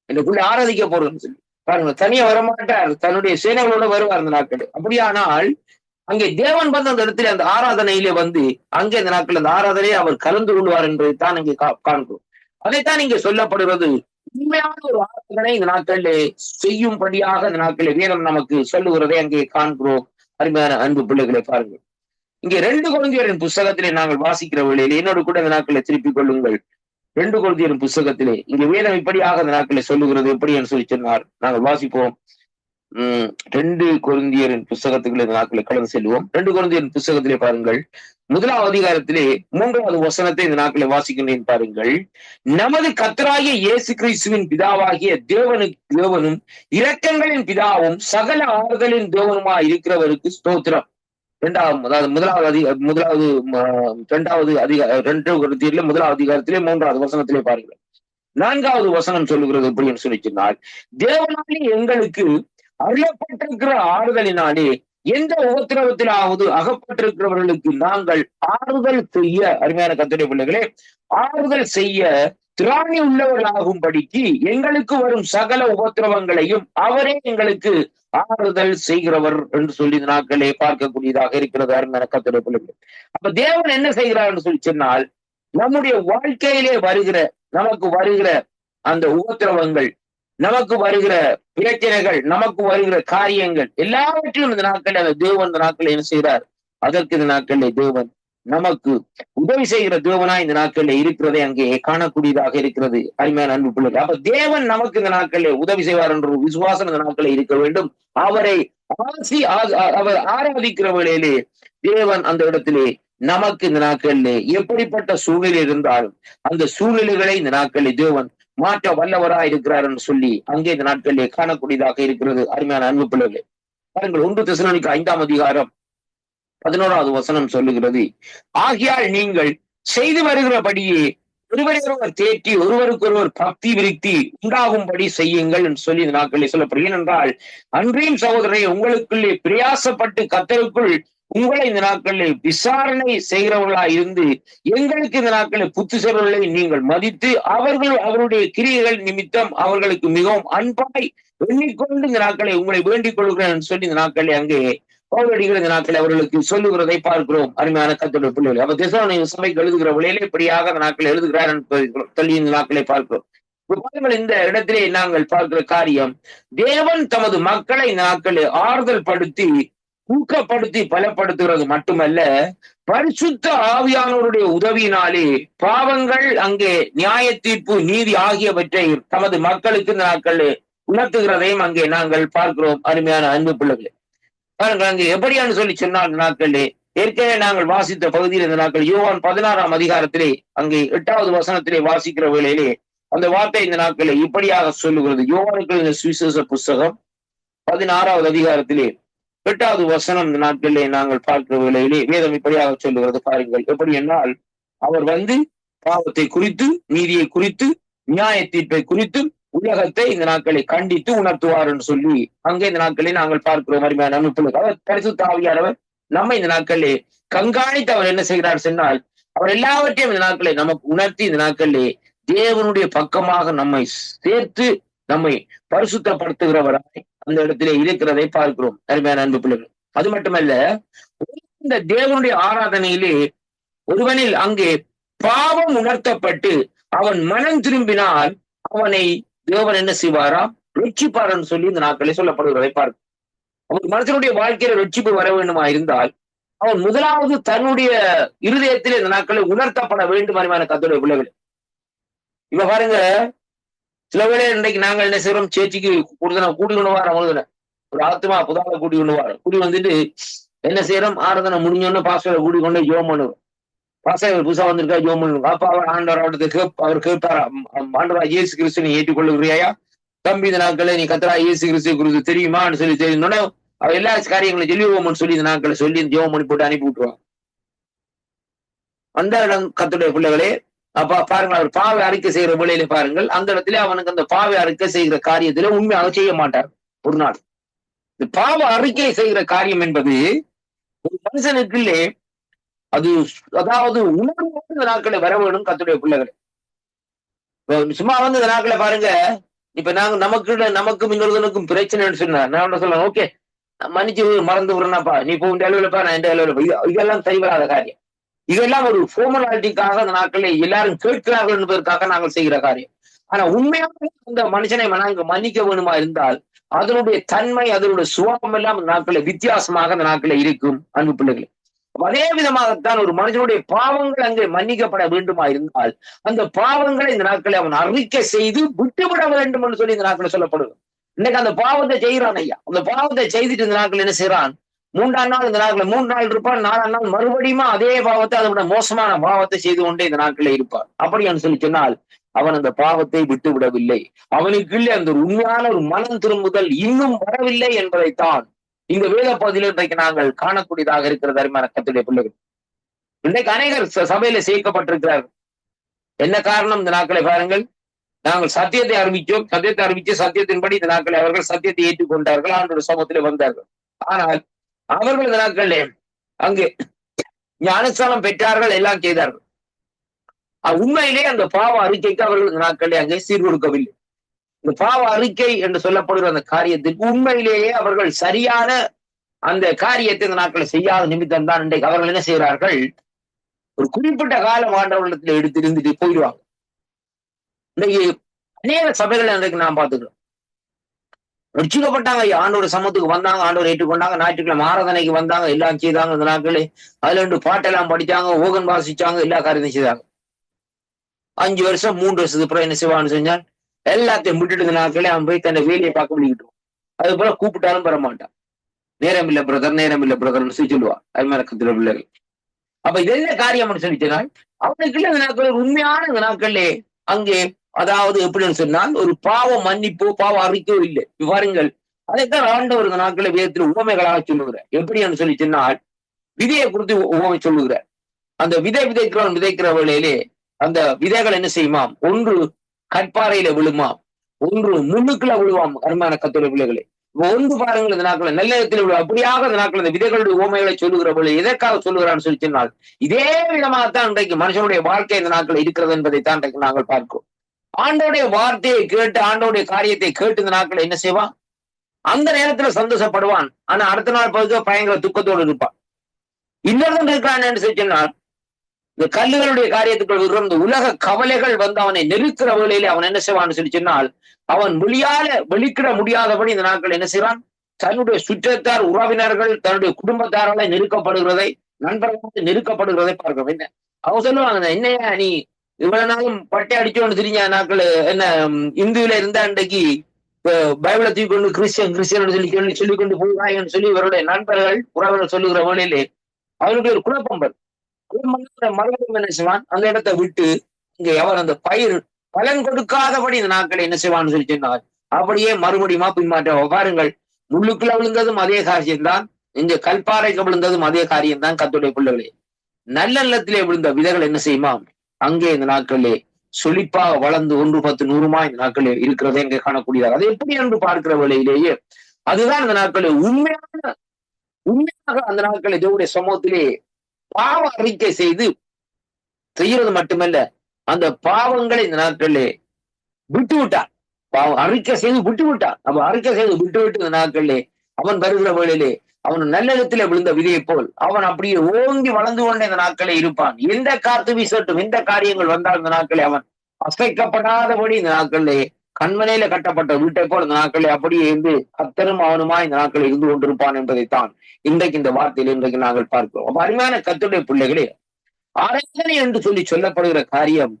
எனக்குள்ள ஆராதிக்க போறோம்னு சொல்லி பாருங்க. தனியா வரமாட்டார், தன்னுடைய சேனைகளோட வருவார் அந்த நாட்கள். அப்படியானால் அங்கே தேவன் வந்து அந்த இடத்துல அந்த ஆராதனையிலே வந்து அங்கே இந்த நாட்கள் அந்த ஆராதனையை அவர் கலந்து கொள்வார் என்பதைத்தான் இங்கே காண்கிறோம். அதைத்தான் இங்கே சொல்லப்படுகிறது. உண்மையான ஒரு ஆராதனை இந்த நாட்களிலே செய்யும்படியாக இந்த நாட்களிலே வேதம் நமக்கு சொல்லுகிறதை அங்கே காண்கிறோம். அருமையான அன்பு பிள்ளைகளை பாருங்கள், இங்கே 2 கொரிந்தியரின் புஸ்தகத்திலே நாங்கள் வாசிக்கிற வேளையிலே என்னோடு கூட இந்த நாட்களை திருப்பிக் கொள்ளுங்கள். 2 கொரிந்தியரின் புஸ்தகத்திலே இங்கே வேதம் இப்படியாக இந்த நாட்களை சொல்லுகிறது. எப்படி என்று சொல்லி சொன்னார், நாங்கள் வாசிப்போம். 2 கொரிந்தியரின் புஸ்தகத்துக்குள்ள இந்த நாட்களை கடந்து செல்வோம். 2 கொரிந்தியரின் புஸ்தகத்திலே பாருங்கள், 1வது அதிகாரத்திலே 3வது வசனத்தை இந்த நாட்களை வாசிக்கின்றேன் பாருங்கள். நமது கர்த்தராகிய இயேசு கிறிஸ்துவின் பிதாவாகிய தேவனும் இரக்கங்களின் பிதாவும் சகல ஆறுதலின் தேவனுமா இருக்கிறவருக்கு ஸ்தோத்திரம். 2வது அதிகாரத்திலே 3வது வசனத்திலே பாருங்கள். 4வது வசனம் சொல்லுகிறது எப்படின்னு சொல்லி சொன்னால், தேவனாலே எங்களுக்கு அருளப்பட்டிருக்கிற ஆறுதலினாலே எந்த உபத்திரவத்திலாவது அகப்பட்டிருக்கிறவர்களுக்கு நாங்கள் ஆறுதல் செய்ய, அருமையான கர்த்தருடைய பிள்ளைகளே, ஆறுதல் செய்ய திராணி உள்ளவர்களாகும்படிக்கு எங்களுக்கு வரும் சகல உபத்திரவங்களையும் அவரே எங்களுக்கு ஆறுதல் செய்கிறவர் என்று சொல்லி இந்த நாட்களே பார்க்கக்கூடியதாக இருக்கிறது. அருமையான கர்த்தருடைய பிள்ளைகளே, அப்ப தேவன் என்ன செய்கிறார் என்று சொல்லி சொன்னால், நம்முடைய வாழ்க்கையிலே நமக்கு வருகிற அந்த உபத்திரவங்கள், நமக்கு வருகிற பிரச்சனைகள், நமக்கு வருகிற காரியங்கள் எல்லாவற்றையும் இந்த நாட்களில் அந்த தேவன் இந்த நாட்களில் என்ன செய்கிறார், அதற்கு இந்த நாட்களில் தேவன் நமக்கு உதவி செய்கிற தேவனா இந்த நாட்களில் இருக்கிறதை அங்கே காணக்கூடியதாக இருக்கிறது. அருமையான அன்பு பிள்ளைகள், அப்ப தேவன் நமக்கு இந்த நாட்களில் உதவி செய்வார் என்ற ஒரு விசுவாசம் இந்த நாட்களில் இருக்க வேண்டும். அவர் ஆராதிக்கிற வேளையிலே தேவன் அந்த இடத்திலே நமக்கு இந்த நாட்களிலே எப்படிப்பட்ட சூழ்நிலை இருந்தாலும் அந்த சூழ்நிலைகளை இந்த நாட்களில் தேவன் மாற்ற வல்லவராய் இருக்கிறார் என்று சொல்லி அங்கே இந்த நாட்களிலே காணக்கூடியதாக இருக்கிறது. அருமையான அன்பு பிள்ளைகளே, பாருங்கள், 1 தெசலோனிக்கர் 5ஆம் அதிகாரம் 11வது வசனம் சொல்லுகிறது, ஆகையால் நீங்கள் செய்து வருகிறபடியே ஒருவரையொருவர் தேற்றி ஒருவருக்கொருவர் பக்தி விருத்தி உண்டாகும்படி செய்யுங்கள் என்று சொல்லி இந்த நாட்களில் சொல்லப்படுகிறது. ஏனென்றால் அன்றையும் சகோதரரை உங்களுக்குள்ளே பிரயாசப்பட்டு கர்த்தருக்குள் உங்களை இந்த நாட்களில் விசாரணை செய்கிறவர்களா இருந்து எங்களுக்கு இந்த நாட்களில் புத்தி சொல்வர்களை நீங்கள் மதித்து அவருடைய கிரியைகள் நிமித்தம் அவர்களுக்கு மிகவும் அன்பாய் எண்ணிக்கொண்டு இந்த நாட்களை உங்களை வேண்டிக் கொள்கிறேன் சொல்லி இந்த நாட்களை அங்கே பவுலடிகள் இந்த நாட்களை அவர்களுக்கு சொல்லுகிறதை பார்க்கிறோம். அருமையான கர்த்தருடைய பிள்ளைகள், அவர் தெசலோனிக்கே சபைக்கு எழுதுகிற வழியிலே இப்படியாக அந்த நாட்களை எழுதுகிறார் சொல்லி இந்த நாட்களை பார்க்கிறோம். பாருங்கள், இந்த இடத்திலே நாங்கள் பார்க்கிற காரியம், தேவன் தமது மக்களை இந்த நாட்களை ஆறுதல் படுத்தி ஊக்கப்படுத்தி பலப்படுத்துகிறது மட்டுமல்ல, பரிசுத்த ஆவியானவருடைய உதவியினாலே பாவங்கள் அங்கே நியாய தீர்ப்பு நீதி ஆகியவற்றை தமது மக்களுக்கு இந்த நாட்கள் உணர்த்துகிறதையும் அங்கே நாங்கள் பார்க்கிறோம். அருமையான அன்பு பிள்ளைகளே, பாருங்கள், அங்கே எப்படியான்னு சொல்லி சொன்னால் நாட்களே ஏற்கனவே நாங்கள் வாசித்த பகுதியில் இந்த நாட்கள் யோவான் 16ஆம் அதிகாரத்திலே அங்கே 8வது வசனத்திலே வாசிக்கிற வேளையிலே அந்த வார்த்தை இந்த நாட்களை இப்படியாக சொல்லுகிறது. யோவானுக்கு இந்த சுவிசேஷ புஸ்தகம் 16வது அதிகாரத்திலே 8வது வசனம் இந்த நாட்களிலே நாங்கள் பார்க்கிற வேளையிலே வேதம் இப்படியாக சொல்லுகிறது. பாருங்கள், எப்படி என்றால், அவர் வந்து பாவத்தை குறித்து, நீதியை குறித்து, நியாய தீர்ப்பை குறித்து உலகத்தை இந்த நாட்களை கண்டித்து உணர்த்துவார் என்று சொல்லி அங்கே இந்த நாட்களை நாங்கள் பார்க்கிறோம். அருமையான அமைப்புகள், அவர் பரிசுத்த ஆவியானவர் நம்ம இந்த நாட்களிலே கண்காணித்து அவர் என்ன செய்கிறார் சொன்னால், அவர் எல்லாவற்றையும் இந்த நாட்களை நமக்கு உணர்த்தி இந்த நாட்களிலே தேவனுடைய பக்கமாக நம்மை சேர்த்து நம்மை பரிசுத்தப்படுத்துகிறவராய் அந்த இடத்திலே இருக்கிறதை பார்க்கிறோம். அருமையான அன்பு பிள்ளைகள், அது மட்டுமல்ல, இந்த தேவனுடைய ஆராதனையிலே ஒருவனில் அங்கே பாவம் உணர்த்தப்பட்டு அவன் மனம் திரும்பினால் அவனை தேவன் என்ன செய்வாராம்? ரட்சிப்பார் என்று சொல்லி இந்த நாட்களில் சொல்லப்படுகிறதை பார்க்கும். அவன் மனுஷனுடைய வாழ்க்கையில ரட்சிப்பு வர வேண்டுமா இருந்தால் அவன் முதலாவது தன்னுடைய இருதயத்தில் இந்த நாட்களில் உணர்த்தப்பட வேண்டும். அறிவான கர்த்தருடைய பிள்ளைகள், இப்ப பாருங்க, சில வேளை இன்றைக்கு நாங்கள் என்ன செய்யறோம்? சேர்ச்சிக்கு கூடி கொண்டு வரோம். ஒரு ஆத்மா புதாக கூடி கொண்டு வரோம். கூடி வந்துட்டு என்ன செய்யறோம்? ஆராதனை முடிஞ்சோன்னு பாஸ்டரை கூடி கொண்டு ஜோம் பண்ணுவோம். பாஸ்டர் புதுசா வந்திருக்கா, ஜோம் பண்ணுவோம். அப்ப அவர் ஆண்டவர் அவர் கேட்பாரா, ஆண்டவரா இயேசு கிறிஸ்து நீ ஏற்றுக்கொள்ளுகிறியா தம்பி? இந்த நாட்களை நீ கர்த்தரா இயேசு கிறிஸ்து குறித்து தெரியுமான்னு சொல்லி தெரியும்னோட அவர் எல்லா காரியங்களையும் சொல்லிடுவோம்னு சொல்லி இந்த நாட்களை சொல்லி ஜோம் பண்ணி போட்டு அனுப்பி விட்டுருவாங்க. அந்த இடம் கர்த்தருடைய பிள்ளைகளே, அப்ப பாருங்கள், அவர் பாவை அறிக்கை செய்கிற வேளையில பாருங்கள், அந்த இடத்துல அவனுக்கு அந்த பாவை அறிக்கை செய்கிற காரியத்துல உண்மையாக செய்ய மாட்டார். ஒரு நாள் இந்த பாவ அறிக்கை செய்கிற காரியம் என்பது ஒரு மனுஷனுக்குள்ளே அது, அதாவது உணர்வு இந்த நாட்களை வர வேணும். கர்த்தருடைய பிள்ளைகளை சும்மா வந்து இந்த நாட்களை பாருங்க, இப்ப நாங்க நமக்கும் இன்னொருத்தனுக்கும் பிரச்சனைன்னு சொன்னா நான் என்ன சொல்லலாம்? ஓகே, மன்னிச்சு மறந்து விடுறேன்னாப்பா, நீ இப்போ இந்த அளவுலப்பா, நான் இந்த அளவுல, இதெல்லாம் சரிவராத காரியம். இதெல்லாம் ஒரு ஃபார்மாலிட்டிக்காக அந்த நாட்களில் எல்லாரும் கேட்கிறார்கள் என்பதற்காக நாங்கள் செய்கிற காரியம். ஆனா உண்மையாக அந்த மனுஷனை நாங்கள் மன்னிக்க வேணுமா இருந்தால் அதனுடைய தன்மை, அதனுடைய சுவாபம் எல்லாம் அந்த நாட்களில் வித்தியாசமாக அந்த நாட்களில் இருக்கும். அன்பு பிள்ளைகளை, அதே விதமாகத்தான் ஒரு மனுஷனுடைய பாவங்கள் அங்கே மன்னிக்கப்பட வேண்டுமா இருந்தால் அந்த பாவங்களை இந்த நாட்களை அவன் அறிக்கை செய்து விட்டுவிட வேண்டும் என்று சொல்லி இந்த நாட்களில் சொல்லப்படுது. இன்னைக்கு அந்த பாவத்தை செய்கிறான் ஐயா. அந்த பாவத்தை செய்துட்டு இந்த நாட்கள் என்ன செய்யறான்? 3ஆம் நாள் இந்த நாட்களை 3 நாள் இருப்பான், 4ஆம் நாள் மறுபடியும் அதே பாவத்தை, அதை விட மோசமான பாவத்தை செய்து கொண்டே இந்த நாட்களில் இருப்பார். அப்படின்னு சொல்லி சொன்னால் அவன் அந்த பாவத்தை விட்டு விடவில்லை. அவனுக்குள்ளே அந்த உண்மையான ஒரு மனம் திரும்புதல் இன்னும் வரவில்லை என்பதைத்தான் இந்த வேத பகுதியில் இன்றைக்கு நாங்கள் காணக்கூடியதாக இருக்கிறது. அருமையான கர்த்தருடைய பிள்ளைகள், இன்றைக்கு அநேகர் சபையில சேர்க்கப்பட்டிருக்கிறார்கள். என்ன காரணம்? இந்த நாட்களை பாருங்கள், நாங்கள் சத்தியத்தை அறிவிச்சு சத்தியத்தின்படி இந்த நாட்களை அவர்கள் சத்தியத்தை ஏற்றுக்கொண்டார்கள், ஆண்டவருடைய சமூகத்திலே வந்தார்கள். ஆனால் அவர்கள் இந்த நாட்களிலே அங்கு ஞானஸ்தானம் பெற்றார்கள், எல்லாம் செய்தார்கள். உண்மையிலே அந்த பாவ அறிக்கைக்கு அவர்கள் இந்த நாட்களிலே அங்கே சீர்கொடுக்கவில்லை. இந்த பாவ அறிக்கை என்று சொல்லப்படுகிற அந்த காரியத்திற்கு உண்மையிலேயே அவர்கள் சரியான அந்த காரியத்தை இந்த நாட்களை செய்யாத நிமித்தம் தான் இன்றைக்கு அவர்கள் என்ன செய்கிறார்கள்? ஒரு குறிப்பிட்ட காலம் ஆண்டவர்களிடத்தில் எடுத்திருந்துட்டு போயிடுவாங்க. இன்னைக்கு அநேக சபைகளை இன்றைக்கு நாம் பார்த்துக்கிறோம். ரட்சிக்கப்பட்டாங்க, ஆண்டோட சமூகத்துக்கு வந்தாங்க, ஆண்டோர் ஏற்றுக்கொண்டாங்க, ஞாயிற்றுக்கிழமை ஆராதனைக்கு வந்தாங்க, எல்லாம் செய்தாங்க. இந்த நாட்களே அதுல 2 பாட்டெல்லாம் படிச்சாங்க, ஓகன் வாசிச்சாங்க, எல்லா காரியத்தையும் செய்தாங்க. 5 வருஷம் 3 வருஷத்துக்கு அப்புறம் என்ன செய்வான்னு செஞ்சால் எல்லாத்தையும் விட்டுட்டு இந்த நாட்களே அவன் போய் தன்னை வேலையை பார்க்க முடிக்கிட்டோம். அது போல கூப்பிட்டாலும் வர மாட்டான். நேரம் இல்லை பிரதர், நேரம் இல்லை பிரதர்னு சொல்லி சொல்லுவா. அது மாதிரி கத்திர பிள்ளைகள். அப்ப இது என்ன காரியம்னு சொல்லிச்சுனால் அவனுக்குள்ள இந்த நாட்கள் உண்மையான இந்த நாட்களே அங்கே, அதாவது எப்படின்னு சொன்னால் ஒரு பாவ மன்னிப்போ பாவ அறிக்கையோ இல்லை. பாருங்கள், அதைத்தான் ஆண்டவர் இந்த நாட்களை வேதத்தில் உவமைகளாக சொல்லுகிறார். எப்படின்னு சொல்லி சொன்னால் விதையை குறித்து உவமை சொல்லுகிறார். அந்த விதைக்கிறவன் விதைக்கிற வேளையிலே அந்த விதைகள் என்ன செய்யுமாம்? ஒன்று கற்பாறையில விழுமாம், ஒன்று முன்னுக்குள்ள விழுவாம். அருமையான கர்த்தருடைய பிள்ளைகளே, ஒன்று பாருங்கள், இந்த நாட்கள் நல்ல இடத்தில் விழும். அப்படியாக இந்த நாட்கள் இந்த விதைகளுடைய உவமைகளை சொல்லுகிற பொழுது எதற்காக சொல்லுகிறான்னு சொல்லி சொன்னால் இதே விதமாகத்தான் இன்றைக்கு மனுஷனுடைய வாழ்க்கை இந்த நாட்கள் இருக்கிறது என்பதைத்தான் இன்றைக்கு நாங்கள் பார்க்கிறோம். ஆண்டோடைய வார்த்தையை கேட்டு, ஆண்டோடைய காரியத்தை கேட்டு இந்த நாட்கள் என்ன செய்வான்? அந்த நேரத்துல சந்தோஷப்படுவான். ஆனா அடுத்த நாள் பகுதியாக பயங்கர துக்கத்தோடு இருப்பான். இன்னொரு இருக்கிறான் என்று சொல்லி சொன்னால் இந்த கல்லுகளுடைய காரியத்துக்குள் விடுற இந்த உலக கவலைகள் வந்து அவனை நெருக்கிற வேளையிலே அவன் என்ன செய்வான்னு சொல்லி சொன்னால் அவன் வெளிக்கிட முடியாதபடி இந்த நாட்கள் என்ன செய்வான்? தன்னுடைய சுற்றத்தார், உறவினர்கள், தன்னுடைய குடும்பத்தாரால நெருக்கப்படுகிறதை, நண்பர்களால் நெருக்கப்படுகிறதை பார்க்கிறோம். என்ன அவங்க சொல்லுவாங்க, என்னையா நீ இவ்வளவு நாளும் பட்டை அடிச்சோன்னு தெரிஞ்ச நாட்கள் என்ன இந்துவில இருந்தா இன்றைக்கு பைபிளை தூக்கி கொண்டு கிறிஸ்டியன் சொல்லி கொண்டு போகிறாய்ன்னு சொல்லி இவருடைய நண்பர்கள், உறவினர் சொல்லுகிற வேளையிலே அவருக்கு ஒரு குழப்பம் வரும். மறுபடியும் என்ன செய்வான்? அந்த இடத்தை விட்டு இங்கே அவர் அந்த பயிர் பலன் கொடுக்காதபடி இந்த நாட்களை என்ன செய்வான்னு சொல்லி சொன்னார். அப்படியே மறுபடியுமா பின்மாற்ற பாருங்கள். முள்ளுக்குள்ள விழுந்ததும் அதே காரியம்தான், இங்க கல்பாறைக்கு விழுந்ததும் அதே காரியம்தான். கர்த்தருடைய பிள்ளைகளே, நல்ல நிலத்திலே விழுந்த விதைகள் என்ன செய்யுமா? அங்கே இந்த நாட்களிலே சொலிப்பாக வளர்ந்து 1, 10, 100 இந்த நாட்களில் இருக்கிறதை இங்கே காணக்கூடியதாக. அது எப்படி என்று பார்க்கிற வேளையிலேயே அதுதான் இந்த நாட்களில் உண்மையாக அந்த நாட்களை தேவனுடைய சமூகத்திலே பாவ அறிக்கை செய்து செய்யறது மட்டுமல்ல, அந்த பாவங்களை இந்த நாட்களிலே விட்டு விட்டான். பாவம் அறிக்கை செய்து விட்டு விட்டான். அவன் அறிக்கை செய்து விட்டு விட்டு இந்த நாட்களிலே அவன் வருகிற வேளையிலே அவன் நல்லிடத்திலே விழுந்த விதையை போல் அவன் அப்படியே ஓங்கி வளர்ந்து கொண்டே இந்த நாட்களே இருப்பான். எந்த காத்து வீசட்டும், எந்த காரியங்கள் வந்தால் இந்த நாட்களே அவன் அசைக்கப்படாதபடி இந்த நாட்களிலே கண்மனையில கட்டப்பட்ட வீட்டை போல் இந்த நாட்களே அப்படியே இருந்து கத்தரும் அவனுமா இந்த நாட்களில் இருந்து கொண்டிருப்பான் என்பதைத்தான் இன்றைக்கு இந்த வார்த்தையில் இன்றைக்கு நாங்கள் பார்க்கிறோம். அப்ப அருமையான கர்த்தருடைய பிள்ளைகளே, ஆராதனை என்று சொல்லி சொல்லப்படுகிற காரியம்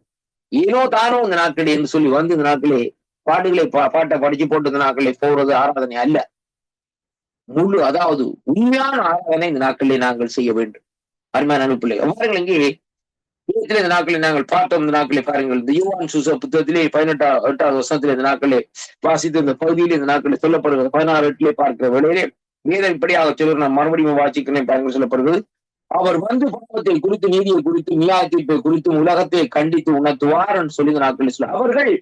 ஏனோ தானோ இந்த நாட்களே என்று சொல்லி வந்து இந்த நாட்களே பாட்டுகளை பாட்டை படிச்சு போட்டு இந்த நாட்களே போறது ஆராதனை அல்ல. முழு அதாவது உண்மையான ஆராதனை இந்த நாட்களிலே நாங்கள் செய்ய வேண்டும். அருமையான பிள்ளைகள் அவர்கள் இங்கே இந்த நாட்களை நாங்கள் பார்த்தோம். இந்த நாட்களை பாருங்கள், இந்த யோவான் சுச புத்தகத்திலே 18வது வருஷத்துல இந்த நாட்களே வாசித்து இந்த பகுதியிலே இந்த நாட்களை சொல்லப்படுகிறது. 16 பார்க்கிற வேளையிலே வேதம் இப்படியாக சொல்ல நான் மறுபடியும் வாசிக்கிறேன் பாருங்கள் சொல்லப்படுகிறது. அவர் வந்து பாவத்தை குறித்து, நீதியை குறித்து, நியாய தீர்ப்பை குறித்தும் உலகத்தை கண்டித்து உணர்த்துவார் என்று சொல்லி இந்த நாட்களில் சொல்ல அவர்கள்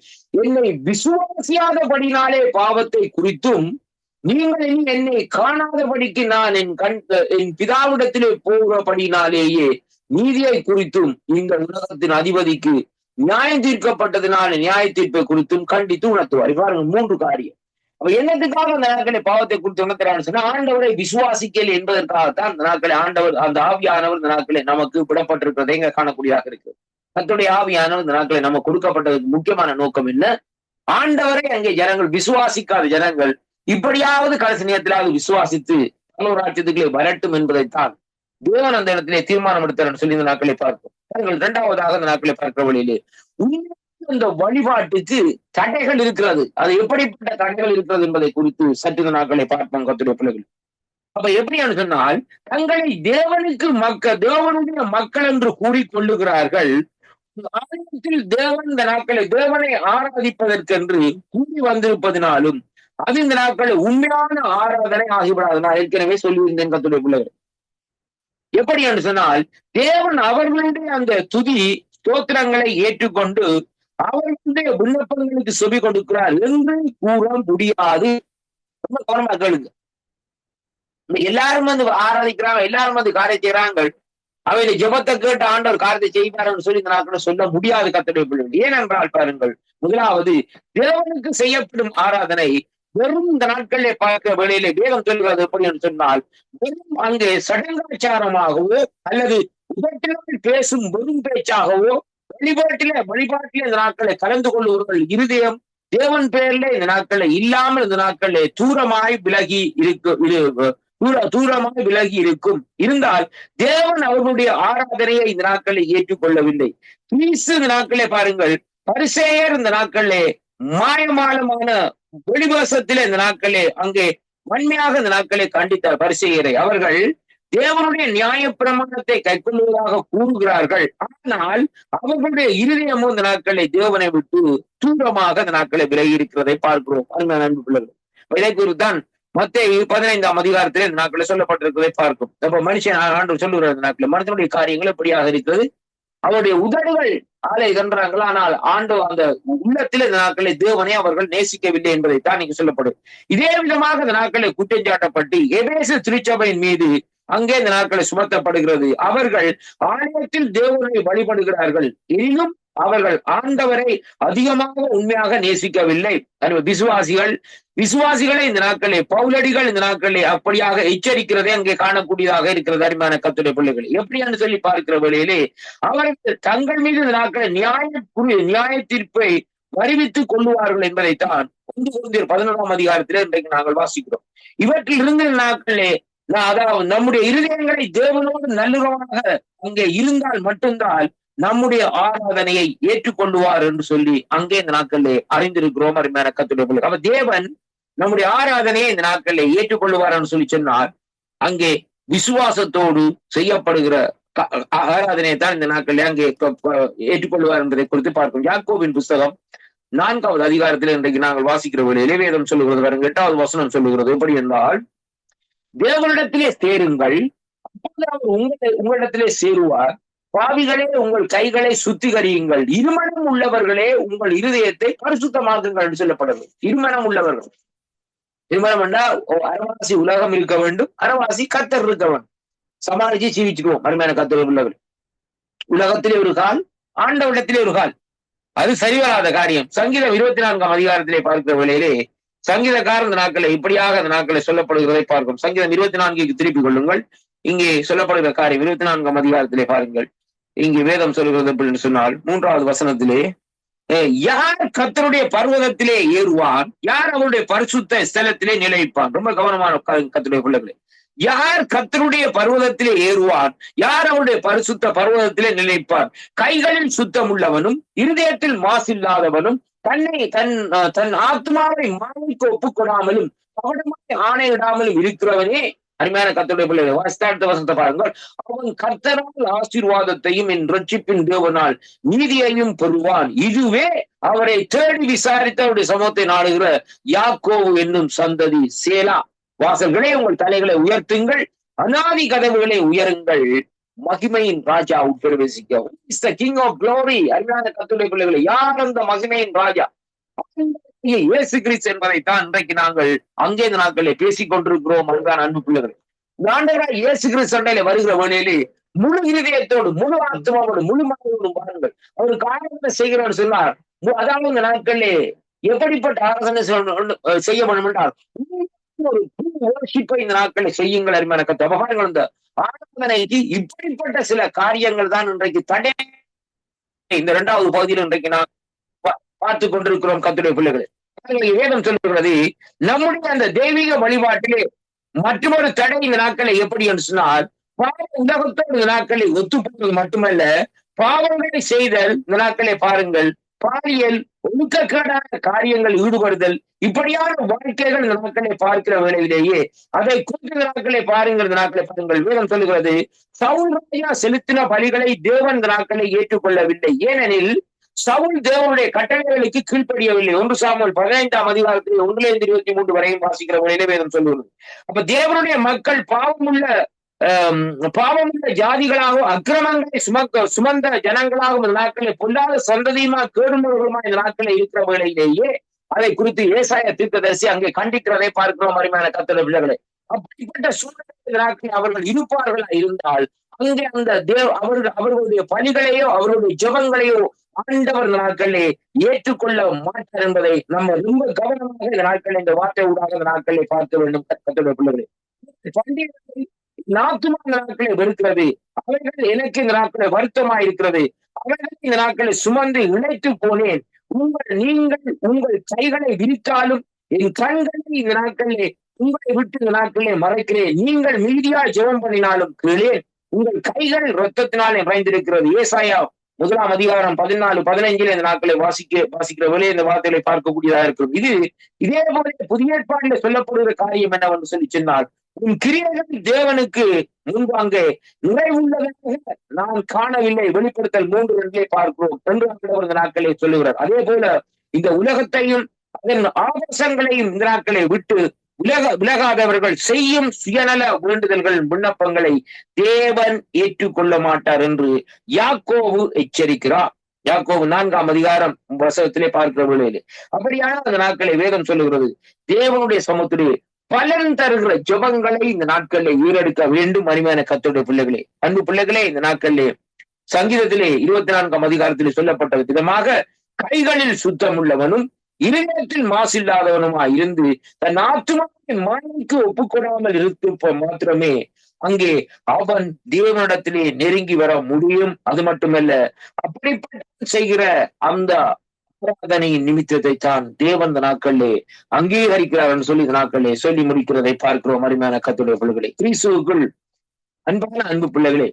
என்னை விசுவாசியாதபடினாலே பாவத்தை குறித்தும் நீங்கள் என்னை காணாதபடிக்கு நான் என் பிதாவிடத்திலே போகிறபடினாலேயே நீதியை குறித்தும் இந்த உலகத்தின் அதிபதிக்கு நியாயம் தீர்க்கப்பட்டதுனால நியாய தீர்ப்பை குறித்தும் கண்டித்து உணர்த்துவார். பாருங்க 3 காரியம். அப்ப என்னத்துக்காக அந்த நாட்களை பாவத்தை குறித்து உணர்த்துறான்னு சொன்னா ஆண்டவரை விசுவாசிக்கல் என்பதற்காகத்தான் இந்த நாட்களை ஆண்டவர் அந்த ஆவியானவர் இந்த நாட்களை நமக்கு விடப்பட்டிருக்கிறதை இங்க காணக்கூடியதாக இருக்கு. கர்த்தருடைய ஆவியானவர் இந்த நாட்களை நமக்கு கொடுக்கப்பட்டதுக்கு முக்கியமான நோக்கம் என்ன? ஆண்டவரை அங்கே ஜனங்கள் விசுவாசிக்காத ஜனங்கள் இப்படியாவது கடைசி நேரத்திலாவது விசுவாசித்து ராஜ்யத்துக்குள்ளே வரட்டும் என்பதைத்தான் தேவன் அந்த இடத்திலே தீர்மானம் எடுத்தார் சொல்லி இந்த நாட்களை பார்ப்போம். 2வது இந்த நாட்களை பார்க்கிற வழியிலே இந்த வழிபாட்டுக்கு தடைகள் இருக்கிறது. அது எப்படிப்பட்ட தடைகள் இருக்கிறது என்பதை குறித்து சற்று இந்த நாட்களை பார்ப்போம் கர்த்தருடைய பிள்ளைகள். அப்ப எப்படின்னு சொன்னால் தங்களை தேவனுடைய மக்கள் என்று கூறிக்கொள்ளுகிறார்கள். ஆலயத்தில் தேவன் இந்த நாட்களை தேவனை ஆராதிப்பதற்கென்று கூடி வந்திருப்பதினாலும் அது இந்த நாட்களில் உண்மையான ஆராதனை ஆகிவிடாது. நான் ஏற்கனவே சொல்லியிருந்தேன் கர்த்தருடைய பிள்ளைகள். எப்படி என்று சொன்னால் தேவன் அவர்களுடைய அந்த துதி ஸ்தோத்திரங்களை ஏற்றுக்கொண்டு அவர்களுடைய விண்ணப்பங்களுக்கு செவி கொடுக்கிறார் என்று கூற முடியாது. ரொம்ப கவனமா கேளுங்க. எல்லாரும் வந்து ஆராதிக்கிறாங்க, எல்லாரும் வந்து காரியம் செய்யறாங்க. அவையில ஜெபத்தை கேட்டு ஆண்டவர் காரியத்தை செய்வார்னு சொல்லி இந்த நாட்களை சொல்ல முடியாது கர்த்தருடைய பிள்ளைகள். ஏனென்றால் பாருங்கள், முதலாவது தேவனுக்கு செய்யப்படும் ஆராதனை வெறும் இந்த நாட்களிலே பார்க்கிற வேளையிலே வேதம் சொல்கிறது எப்படி என்று சொன்னால் வெறும் அங்கே சடங்காச்சாரமாகவோ அல்லது உதட்டினால் பேசும் வெறும் பேச்சாகவோ வழிபாட்டிலே இந்த நாட்களை கலந்து கொள்ளுவர்கள் இருதயம் தேவன் பெயர்ல இந்த நாட்களை இல்லாமல் இந்த நாட்களிலே தூரமாய் விலகி இருக்கும் இருந்தால் தேவன் அவர்களுடைய ஆராதனையை இந்த நாட்களை ஏற்றுக்கொள்ளவில்லை. இந்த நாட்களே பாருங்கள், பரிசேயர் இந்த நாட்களிலே மாயமாலமான வெளிவேசத்திலே இந்த நாட்களே அங்கே வன்மையாக இந்த நாட்களை கண்டித்தார் பரிசேயரை. அவர்கள் தேவனுடைய நியாய பிரமாணத்தை கைக்கொள்வதாக கூறுகிறார்கள். ஆனால் அவர்களுடைய இருதயமும் இந்த நாட்களை தேவனை விட்டு தூரமாக இந்த நாட்களை விலகி இருக்கிறதை பார்க்கிறோம். அன்பு பிள்ளைகள், இதை குறித்தான் மத்தேயு 15ஆம் அதிகாரத்திலே இந்த நாட்களை சொல்லப்பட்டிருக்கிறதை பார்க்கும். அப்ப மனுஷன் ஆண்டவர் சொல்லுகிறார் இந்த நாட்கள் மனுஷனுடைய காரியங்கள் எப்படியாக இருக்கிறது, அவருடைய உதடுகள் ஆலை கன்றாங்களா, ஆனால் அந்த உள்ளத்திலே இந்த நாட்களை தேவனை அவர்கள் நேசிக்கவில்லை என்பதைத்தான் நீங்க சொல்லப்படும். இதே விதமாக இந்த நாட்களை குற்றஞ்சாட்டப்பட்டு எபேசு திருச்சபையின் மீது அங்கே இந்த நாட்களை சுமத்தப்படுகிறது. அவர்கள் ஆலயத்தில் தேவனை வழிபடுகிறார்கள், எனினும் அவர்கள் ஆண்டவரை அதிகமாக உண்மையாக நேசிக்கவில்லை. விசுவாசிகளை இந்த நாட்களே பவுலடிகள் இந்த நாட்களே அப்படியாக எச்சரிக்கிறதே அங்கே காணக்கூடியதாக இருக்கிறது. அருமையான கர்த்தருடைய பிள்ளைகள், எப்படின்னு சொல்லி பார்க்கிற வேளையிலே அவர்கள் தங்கள் மீது இந்த நாட்களை நியாய தீர்ப்பை அறிவித்துக் கொள்ளுவார்கள் என்பதைத்தான் 1 கொரிந்தியர் 11ஆம் அதிகாரத்திலே இன்றைக்கு நாங்கள் வாசிக்கிறோம். இவற்றில் இருந்து நாட்களே அதாவது நம்முடைய இருதயங்களை தேவனோடு நல்லுறவாக அங்கே இருந்தால் மட்டும்தான் நம்முடைய ஆராதனையை ஏற்றுக்கொள்ளுவார் என்று சொல்லி அங்கே இந்த நாட்களிலே அறிந்திருக்கிறோம். அருமையான கர்த்தருடைய பிள்ளைகள், அப்ப தேவன் நம்முடைய ஆராதனையை இந்த நாட்களிலே ஏற்றுக்கொள்ளுவார் என்று சொல்லி சொன்னார். அங்கே விசுவாசத்தோடு செய்யப்படுகிற ஆராதனையை தான் இந்த நாட்களிலே அங்கே ஏற்றுக்கொள்வார் என்பதை குறித்து பார்க்கும். யாக்கோபின் புஸ்தகம் 4வது அதிகாரத்தில் இன்றைக்கு நாங்கள் வாசிக்கிற வேளையிலே வேதம் சொல்லுகிறது. 8வது வசனம் சொல்லுகிறது எப்படி என்றால், தேவனிடத்திலே சேருங்கள், அப்போது அவர் உங்களிடத்திலே சேருவார். பாவிகளே உங்கள் கைகளை சுத்திகரியுங்கள், இருமனம் உள்ளவர்களே உங்கள் இருதயத்தை பரிசுத்தமாக்குங்கள் என்று சொல்லப்படுது. இருமனம் உள்ளவர்கள், இருமனம் என்றா அரைவாசி உலகம் இருக்க வேண்டும், அரைவாசி கர்த்தர் இருக்க வேண்டும். சமாளிச்சு ஜீவிச்சுக்குவோம். அருமையான கர்த்தர் உள்ளவர்கள். உலகத்திலே ஒரு கால், ஆண்டவரிடத்திலே ஒரு கால். அது சரிவராத காரியம். சங்கீதம் 24ஆம் அதிகாரத்திலே பார்க்கிற வேளையிலே சங்கீதக்காரர் இந்த நாட்களை இப்படியாக அந்த நாட்களை சொல்லப்படுகிறதை பார்க்கும். சங்கீதம் 24க்கு திருப்பிக் கொள்ளுங்கள். இங்கே சொல்லப்படுகிற காரியம் 24ஆம் அதிகாரத்திலே பாருங்கள். இங்கே வேதம் சொல்கிறது அப்படின்னு சொன்னால் 3வது வசனத்திலே, யார் கர்த்தருடைய பர்வதத்திலே ஏறுவான், யார் அவருடைய பரிசுத்த ஸ்தலத்திலே நிலைப்பான். ரொம்ப கவனமான கர்த்தருடைய பிள்ளைகளே, யார் கர்த்தருடைய பர்வதத்திலே ஏறுவான், யார் அவருடைய பரிசுத்த பர்வதத்திலே நிலைப்பான். கைகளில் சுத்தம் உள்ளவனும் இருதயத்தில் மாசில்லாதவனும் தன் ஆத்மாவை மாய்க்கு ஒப்புக்கொடாமலும் கவனமாய் ஆணையிடாமலும் இருக்கிறவனே. அருமையான கர்த்தருடைய பிள்ளைகள், வாசித்த வசனத்தை பாருங்கள். அவன் கர்த்தரால் ஆசீர்வாதத்தையும் என் ரட்சிப்பின் தேவனால் நீதியையும் பெறுவான். இதுவே அவரை தேடி விசாரித்து அவருடைய சமூகத்தை நாடுகிற யாக்கோவு என்னும் சந்ததி. சேலா. வாசல்களே உங்கள் தலைகளை உயர்த்துங்கள், அநாதி கதவுகளை உயருங்கள், மகிமையின் ராஜா உட்பிரவேசிக்க. King of glory. அருமையான கர்த்தருடைய பிள்ளைகளை, யார் அந்த மகிமையின் ராஜா? இயேசு கிறிஸ்து என்பதைத்தான் இன்றைக்கு நாங்கள் அங்கே இந்த நாட்களில் பேசிக் கொண்டிருக்கிறோம். அருமையான அன்பு பிள்ளைகள், ஆண்டவராய் இயேசு கிறிஸ்து சண்டையில வருகிற வேளையிலே முழு இருதயத்தோடு, முழு ஆத்மாவோடு, முழு மனதோடும் பாருங்கள். அவர் காரியத்தை செய்கிறார் சொன்னார். அதாவது இந்த நாட்களிலே எப்படிப்பட்ட ஆராதனை செய்ய வேண்டும் என்றால் ஒரு worship-ஐ இந்த நாட்களை செய்யுங்கள். அருமையான கர்த்தர், இந்த ஆராதனைக்கு இப்படிப்பட்ட சில காரியங்கள் தான் இன்றைக்கு தடை. இந்த 2வது பகுதியில் இன்றைக்கு நான் பார்த்து கொண்டிருக்கிறோம். கர்த்தருடைய பிள்ளைகளே, வேதம் சொல்லுகிறது, நம்முடைய அந்த தெய்வீக வழிபாட்டிலே மற்றொரு தடை இந்த நாட்களை எப்படி என்று சொன்னால், பாவ உலகத்தோடு இந்த நாட்களை ஒத்துப்போவது மட்டுமல்ல, பாவங்களை செய்தல் இந்த நாட்களை பாருங்கள், பாலியல் ஒழுக்கக்கேடான காரியங்கள் ஈடுபடுதல், இப்படியான வாழ்க்கைகள் இந்த நாட்களை பார்க்கிற வேளையிலேயே அதை குறித்த நாட்களை பாருங்கள். இந்த நாட்களை பாருங்கள், வேதம் சொல்லுகிறது, சவுல் ராஜா செலுத்தின பலிகளை தேவன் இந்த நாட்களை ஏற்றுக்கொள்ளவில்லை. ஏனெனில் சவுல் தேவனுடைய கட்டளைகளுக்கு கீழ்ப்படியவில்லை. 1 சாமுவேல் 15ஆம் அதிகாரத்தில் 1-23 வரையும் வாசிக்கிற வேளையிலே வேதம் சொல்லுகிறது. அப்ப தேவனுடைய மக்கள் பாவமுள்ள ஜாதிகளாகவும் அக்கிரமங்களை சுமந்த ஜனங்களாகவும் இந்த நாட்களை பொல்லாத சந்ததியுமா கேடுமுறைகளுமா இந்த நாட்களை இருக்கிற வேளையிலேயே அதை குறித்து ஏசாயா தீர்க்கதரிசி அங்கே கண்டிக்கிறதை பார்க்கிறோம். அருமையான கர்த்தருடைய பிள்ளைகளே, அப்படிப்பட்ட சூழ்நிலை நாட்களில் அவர்கள் இருப்பார்களா இருந்தால் அங்கே அந்த அவர்களுடைய பணிகளையோ அவர்களுடைய ஜெபங்களையோ ஆண்டவர் இந்த நாட்களிலே ஏற்றுக்கொள்ள மாட்டார் என்பதை நம்ம ரொம்ப கவனமாக இந்த நாட்களில் இந்த வார்த்தை ஊடாக இந்த நாட்களை பார்க்க வேண்டும். கர்த்தருடைய பிள்ளைகளே, பண்டிகை நாத்துமா இந்த நாட்களை வெறுக்கிறது, அவைகள் எனக்கு இந்த நாட்களை வருத்தமா இருக்கிறது, அவைகள் இந்த நாட்களை சுமந்து இழைத்து போனேன். நீங்கள் உங்கள் கைகளை விரித்தாலும் என் கண்களை இந்த நாட்களிலே உங்களை விட்டு இந்த நாட்களிலே மறைக்கிறேன். நீங்கள் மீதியா ஜெபம் பண்ணினாலும் கீழே உங்கள் கைகள் இரத்தத்தினாலே நிறைந்திருக்கிறது. ஏசாயா 1ஆம் அதிகாரம் 14-15 இந்த நாட்களை வாசிக்கிற வேளையை இந்த வார்த்தைகளை பார்க்கக்கூடியதாக இருக்கிறது. இதே போல புதிய ஏற்பாட்டில சொல்லப்படுகிற காரியம் என்னவென்று சொல்லி சொன்னால், உன் கிரியைகள் தேவனுக்கு முன்பாங்க நிறைவுள்ளதாக நான் காணவில்லை. வெளிப்படுத்தல் 3:2 பார்க்கிறோம் என்று இந்த நாட்களை சொல்லுகிறார். அதே போல இந்த உலகத்தையும் அதன் ஆபாசங்களையும் இந்த நாட்களை விட்டு விலகாதவர்கள் செய்யும் சுயநல வேண்டுதல்கள் விண்ணப்பங்களை தேவன் ஏற்றுக்கொள்ள மாட்டார் என்று யாக்கோபு எச்சரிக்கிறார். யாக்கோபு 4ஆம் அதிகாரம் வசனத்திலே பார்க்கிற வேளையிலே அப்படியான அந்த நாட்களை வேதம் சொல்லுகிறது, தேவனுடைய சமூகத்திலே பலன் தருகிற ஜெபங்களை இந்த நாட்களிலே ஈரெடுக்க வேண்டும். அருமையான கர்த்தருடைய பிள்ளைகளே, அன்பு பிள்ளைகளே, இந்த நாட்களிலே சங்கீதத்திலே 24ஆம் அதிகாரத்திலே சொல்லப்பட்ட விதமாக கைகளில் சுத்தம் உள்ளவனும் இருதயத்தில் மாசில்லாதவனுமா இருந்து தன் ஆத்துமாவை மாய்க்கு ஒப்புக்கொடாமல் இருப்ப மாத்திரமே அங்கே அவன் தேவனிடத்திலே நெருங்கி வர முடியும். அது மட்டுமல்ல, அப்படிப்பட்ட செய்கிற அந்த ஆராதனையின் நிமித்தத்தை தான் தேவன் இந்த நாட்களிலே அங்கீகரிக்கிறார் என்று சொல்லி இந்த நாட்களிலே சொல்லி முடிக்கிறதை பார்க்கிறோம். அருமையான கர்த்தருடைய பிள்ளைகளே, கிறிஸ்துவுக்குள் அன்பான அன்பு பிள்ளைகளே,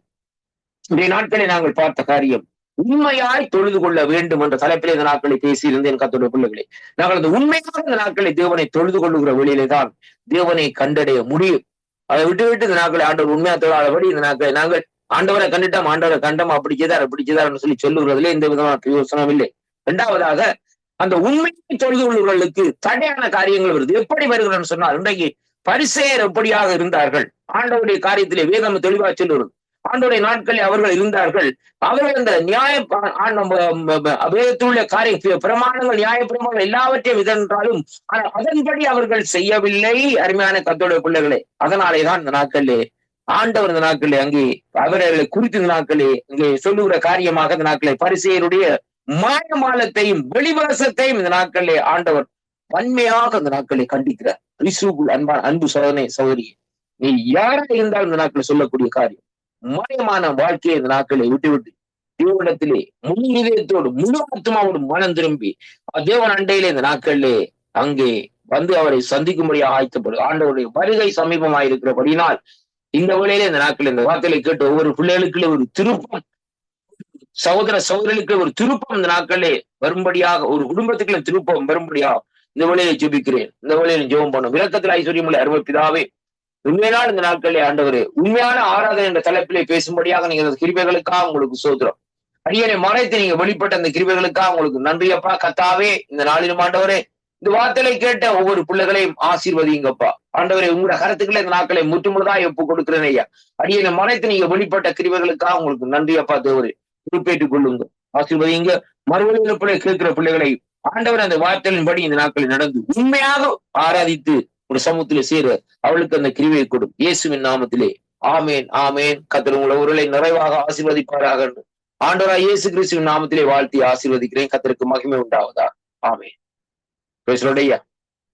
இன்றைய நாட்களை நாங்கள் பார்த்த காரியம் உண்மையாய் தொழுது கொள்ள வேண்டும் என்ற தலைப்பிலே இந்த நாட்களை பேசியிருந்தேன். கர்த்தருடைய பிள்ளைகளே, நாங்கள் அந்த உண்மையாக இந்த நாட்களை தேவனை தொழுது கொள்ளுகிற வழியிலே தான் தேவனை கண்டடைய முடியும். அதை விட்டு இந்த நாட்களை ஆண்டவர் உண்மையா தொழாதபடி இந்த நாட்களை நாங்கள் ஆண்டவரை கண்டுட்டோம், ஆண்டவரை கண்டோம், அப்படி செய்தார் சொல்லி சொல்லுகிறதுல எந்த விதமான பிரயோசனம் இல்லை. 2வதாக, அந்த உண்மையை தொழுது கொள்ளுவர்களுக்கு தடையான காரியங்கள் வருது. எப்படி வருகிறன்னு சொன்னால், இன்றைக்கு பரிசேயர் எப்படியாக இருந்தார்கள், ஆண்டவருடைய காரியத்திலே வேதம் தெளிவாக சொல்லுகிறது. ஆண்டவருடைய நாட்களில் அவர்கள் இருந்தார்கள். அவர்கள் இந்த வேதத்திலுள்ள காரிய பிரமாணங்கள், நியாய பிரமாணங்கள் எல்லாவற்றையும் இதென்றாலும் அதன்படி அவர்கள் செய்யவில்லை. அருமையான கர்த்தருடைய பிள்ளைகளே, அதனாலேதான் இந்த நாட்களிலே ஆண்டவர் இந்த நாட்களே அங்கே அவர்களை குறித்து இந்த நாட்களே இங்கே சொல்லுகிற காரியமாக இந்த நாட்களே பரிசேயருடைய மாயமாலத்தையும் வெளிவரசத்தையும் இந்த நாட்களே ஆண்டவர் வன்மையாக இந்த நாட்களை கண்டிக்கிறார். கிறிஸ்துவுக்குள் அன்பு சோதனை சகோதரி, நீ யாராக இருந்தால் இந்த நாட்களை சொல்லக்கூடிய காரியம் மாயமான வாழ்க்கையை இந்த நாட்களை விட்டுவிட்டு தேவனிடத்திலே முழு இதயத்தோடு முழு ஆத்மாவோடு மனம் திரும்பி தேவன் அண்டையிலே இந்த நாட்களிலே அங்கே வந்து அவரை சந்திக்கும்படியாக ஆயத்தப்படும். ஆண்டவருடைய வருகை சமீபமாயிருக்கிறபடினால் இந்த வேளையிலே இந்த நாட்களில் இந்த வார்த்தைகளை கேட்டு ஒவ்வொரு பிள்ளைகளுக்குள்ளே ஒரு திருப்பம், சகோதர சகோதரிகளுக்கு ஒரு திருப்பம் இந்த நாட்களே வரும்படியாக, ஒரு குடும்பத்துக்குள்ள திருப்பம் வரும்படியாக இந்த வேளையில ஜெபிக்கிறேன். இந்த வேளையில ஜெபம் பண்ணும். இரக்கத்தில் ஐஸ்வர்யமுள்ள அருமை பிதாவே, உண்மையான இந்த நாட்களே ஆண்டவரே உண்மையான ஆராதனை என்ற தலைப்பிலே பேசும்படியாக நீங்க அந்த கிருபைகளுக்காக உங்களுக்கு சோதரம். அடியனை மறைத்து நீங்க வெளிப்பட்ட அந்த கிருபைகளுக்காக உங்களுக்கு நன்றியப்பா. கத்தாவே இந்த நாளிலும் ஆண்டவரே இந்த வார்த்தைகளை கேட்ட ஒவ்வொரு பிள்ளைகளையும் ஆசீர்வதிங்கப்பா. ஆண்டவரே உங்களோட கருத்துக்களை இந்த நாட்களை முற்றுமுழுதாக ஒப்பு கொடுக்கிறேன் ஐயா. அடியனை மறைத்து நீங்க வெளிப்பட்ட கிருபைகளுக்காக உங்களுக்கு நன்றியப்பா. தேவரே பொறுப்பேற்றுக் கொள்ளுங்க, ஆசீர்வதிங்க. மறுபடியும் பிள்ளை கேட்கிற பிள்ளைகளை ஆண்டவர் அந்த வார்த்தைகளின்படி இந்த நாட்களில் நடந்து உண்மையாக ஆராதித்து ஒரு சமூகத்திலே சேர அவளுக்கு அந்த கிருபையை கொடும். இயேசுவின் நாமத்திலே ஆமேன், ஆமேன். கர்த்தர் உங்களை ஒருவரை நிறைவாக ஆசீர்வதிப்பாராக. ஆண்டவராய் இயேசு கிறிஸ்துவின் நாமத்திலே வாழ்த்தி ஆசீர்வதிக்கிறேன். கர்த்தருக்கு மகிமை உண்டாவதா. ஆமேன். பேசுறோடையா.